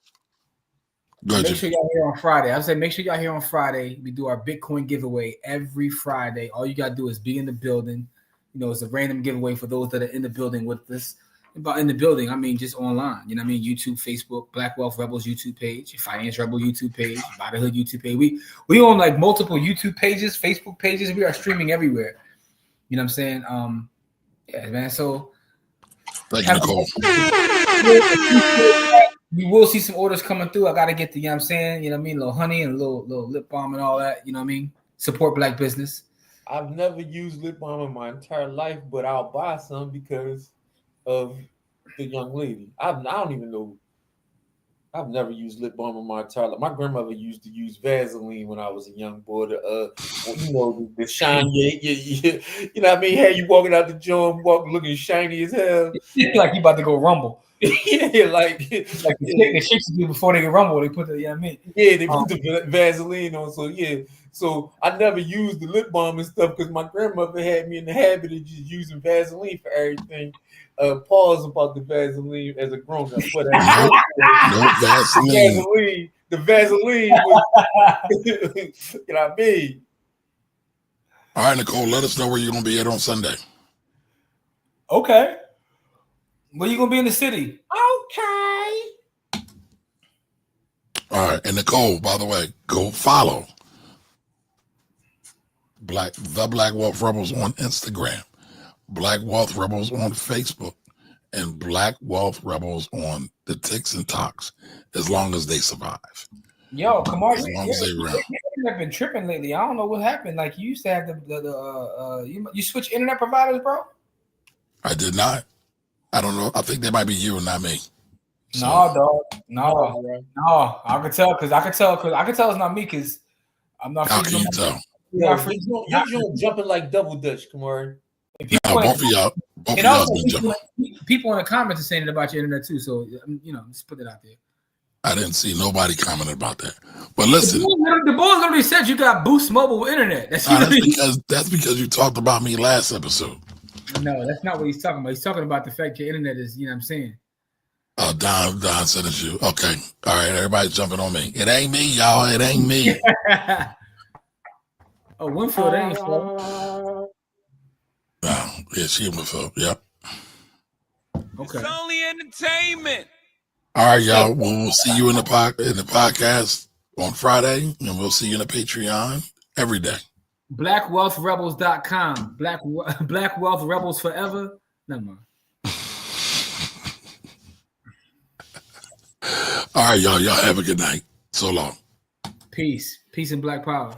Make sure y'all here on Friday. I say make sure y'all here on Friday. We do our Bitcoin giveaway every Friday. All you gotta do is be in the building. You know, it's a random giveaway for those that are in the building with us. About in the building, I mean just online. You know what I mean? YouTube, Facebook, Black Wealth Rebels YouTube page, Finance Rebel YouTube page, By the Hood YouTube page. We own like multiple YouTube pages, Facebook pages. We are streaming everywhere. You know what I'm saying? Yeah, man. So thank you, Nicole. You will see some orders coming through. I gotta get the, you know what I'm saying, you know what I mean, a little honey and a little lip balm and all that, you know what I mean? Support Black business. I've never used lip balm in my entire life, but I'll buy some because of the young lady. I don't even know. I've never used lip balm in my entire life. My grandmother used to use Vaseline when I was a young boy. The shine, you know what I mean? How you walking out the joint, looking shiny as hell. Like you about to go rumble. Yeah, like the chicks do before they get rumble, they put the, you know what I mean? Yeah, they put the Vaseline on. So yeah. So I never used the lip balm and stuff because my grandmother had me in the habit of just using Vaseline for everything. Pause about the Vaseline as a grown up. But no Vaseline. the Vaseline was, you know what I mean? All right, Nicole, let us know where you're gonna be at on Sunday. Okay. Where you gonna be in the city? Okay. All right, and Nicole, by the way, go follow the Black Wealth Rebels on Instagram, Black Wealth Rebels on Facebook, and Black Wealth Rebels on the Ticks and Talks, as long as they survive. Yo, Kamar, As long as they run. You've been tripping lately. I don't know what happened. Like you used to have you switch internet providers, bro. I did not. I don't know. I think they might be you and not me. So. No, dog. No. I can tell because it's not me because I'm not. How can you tell? You're jumping like double dutch, Kamari. Both of y'all been jumping. People in the comments are saying it about your internet too. So just put it out there. I didn't see nobody comment about that. But listen, the boy literally said you got Boost Mobile internet. That's because you talked about me last episode. No, that's not what he's talking about. He's talking about the fact your internet is, what I'm saying. Oh, Don said it's you. Okay. All right, everybody's jumping on me. It ain't me, y'all. It ain't me. Oh, Winfield ain't so. No, yeah, she Winfield. Yep. Okay. It's only entertainment. All right, y'all. We'll see you in the podcast on Friday, and we'll see you in the Patreon every day. BlackWealthRebels.com. Black Wealth Rebels forever. Never mind. All right, y'all. Y'all have a good night. So long. Peace and Black Power.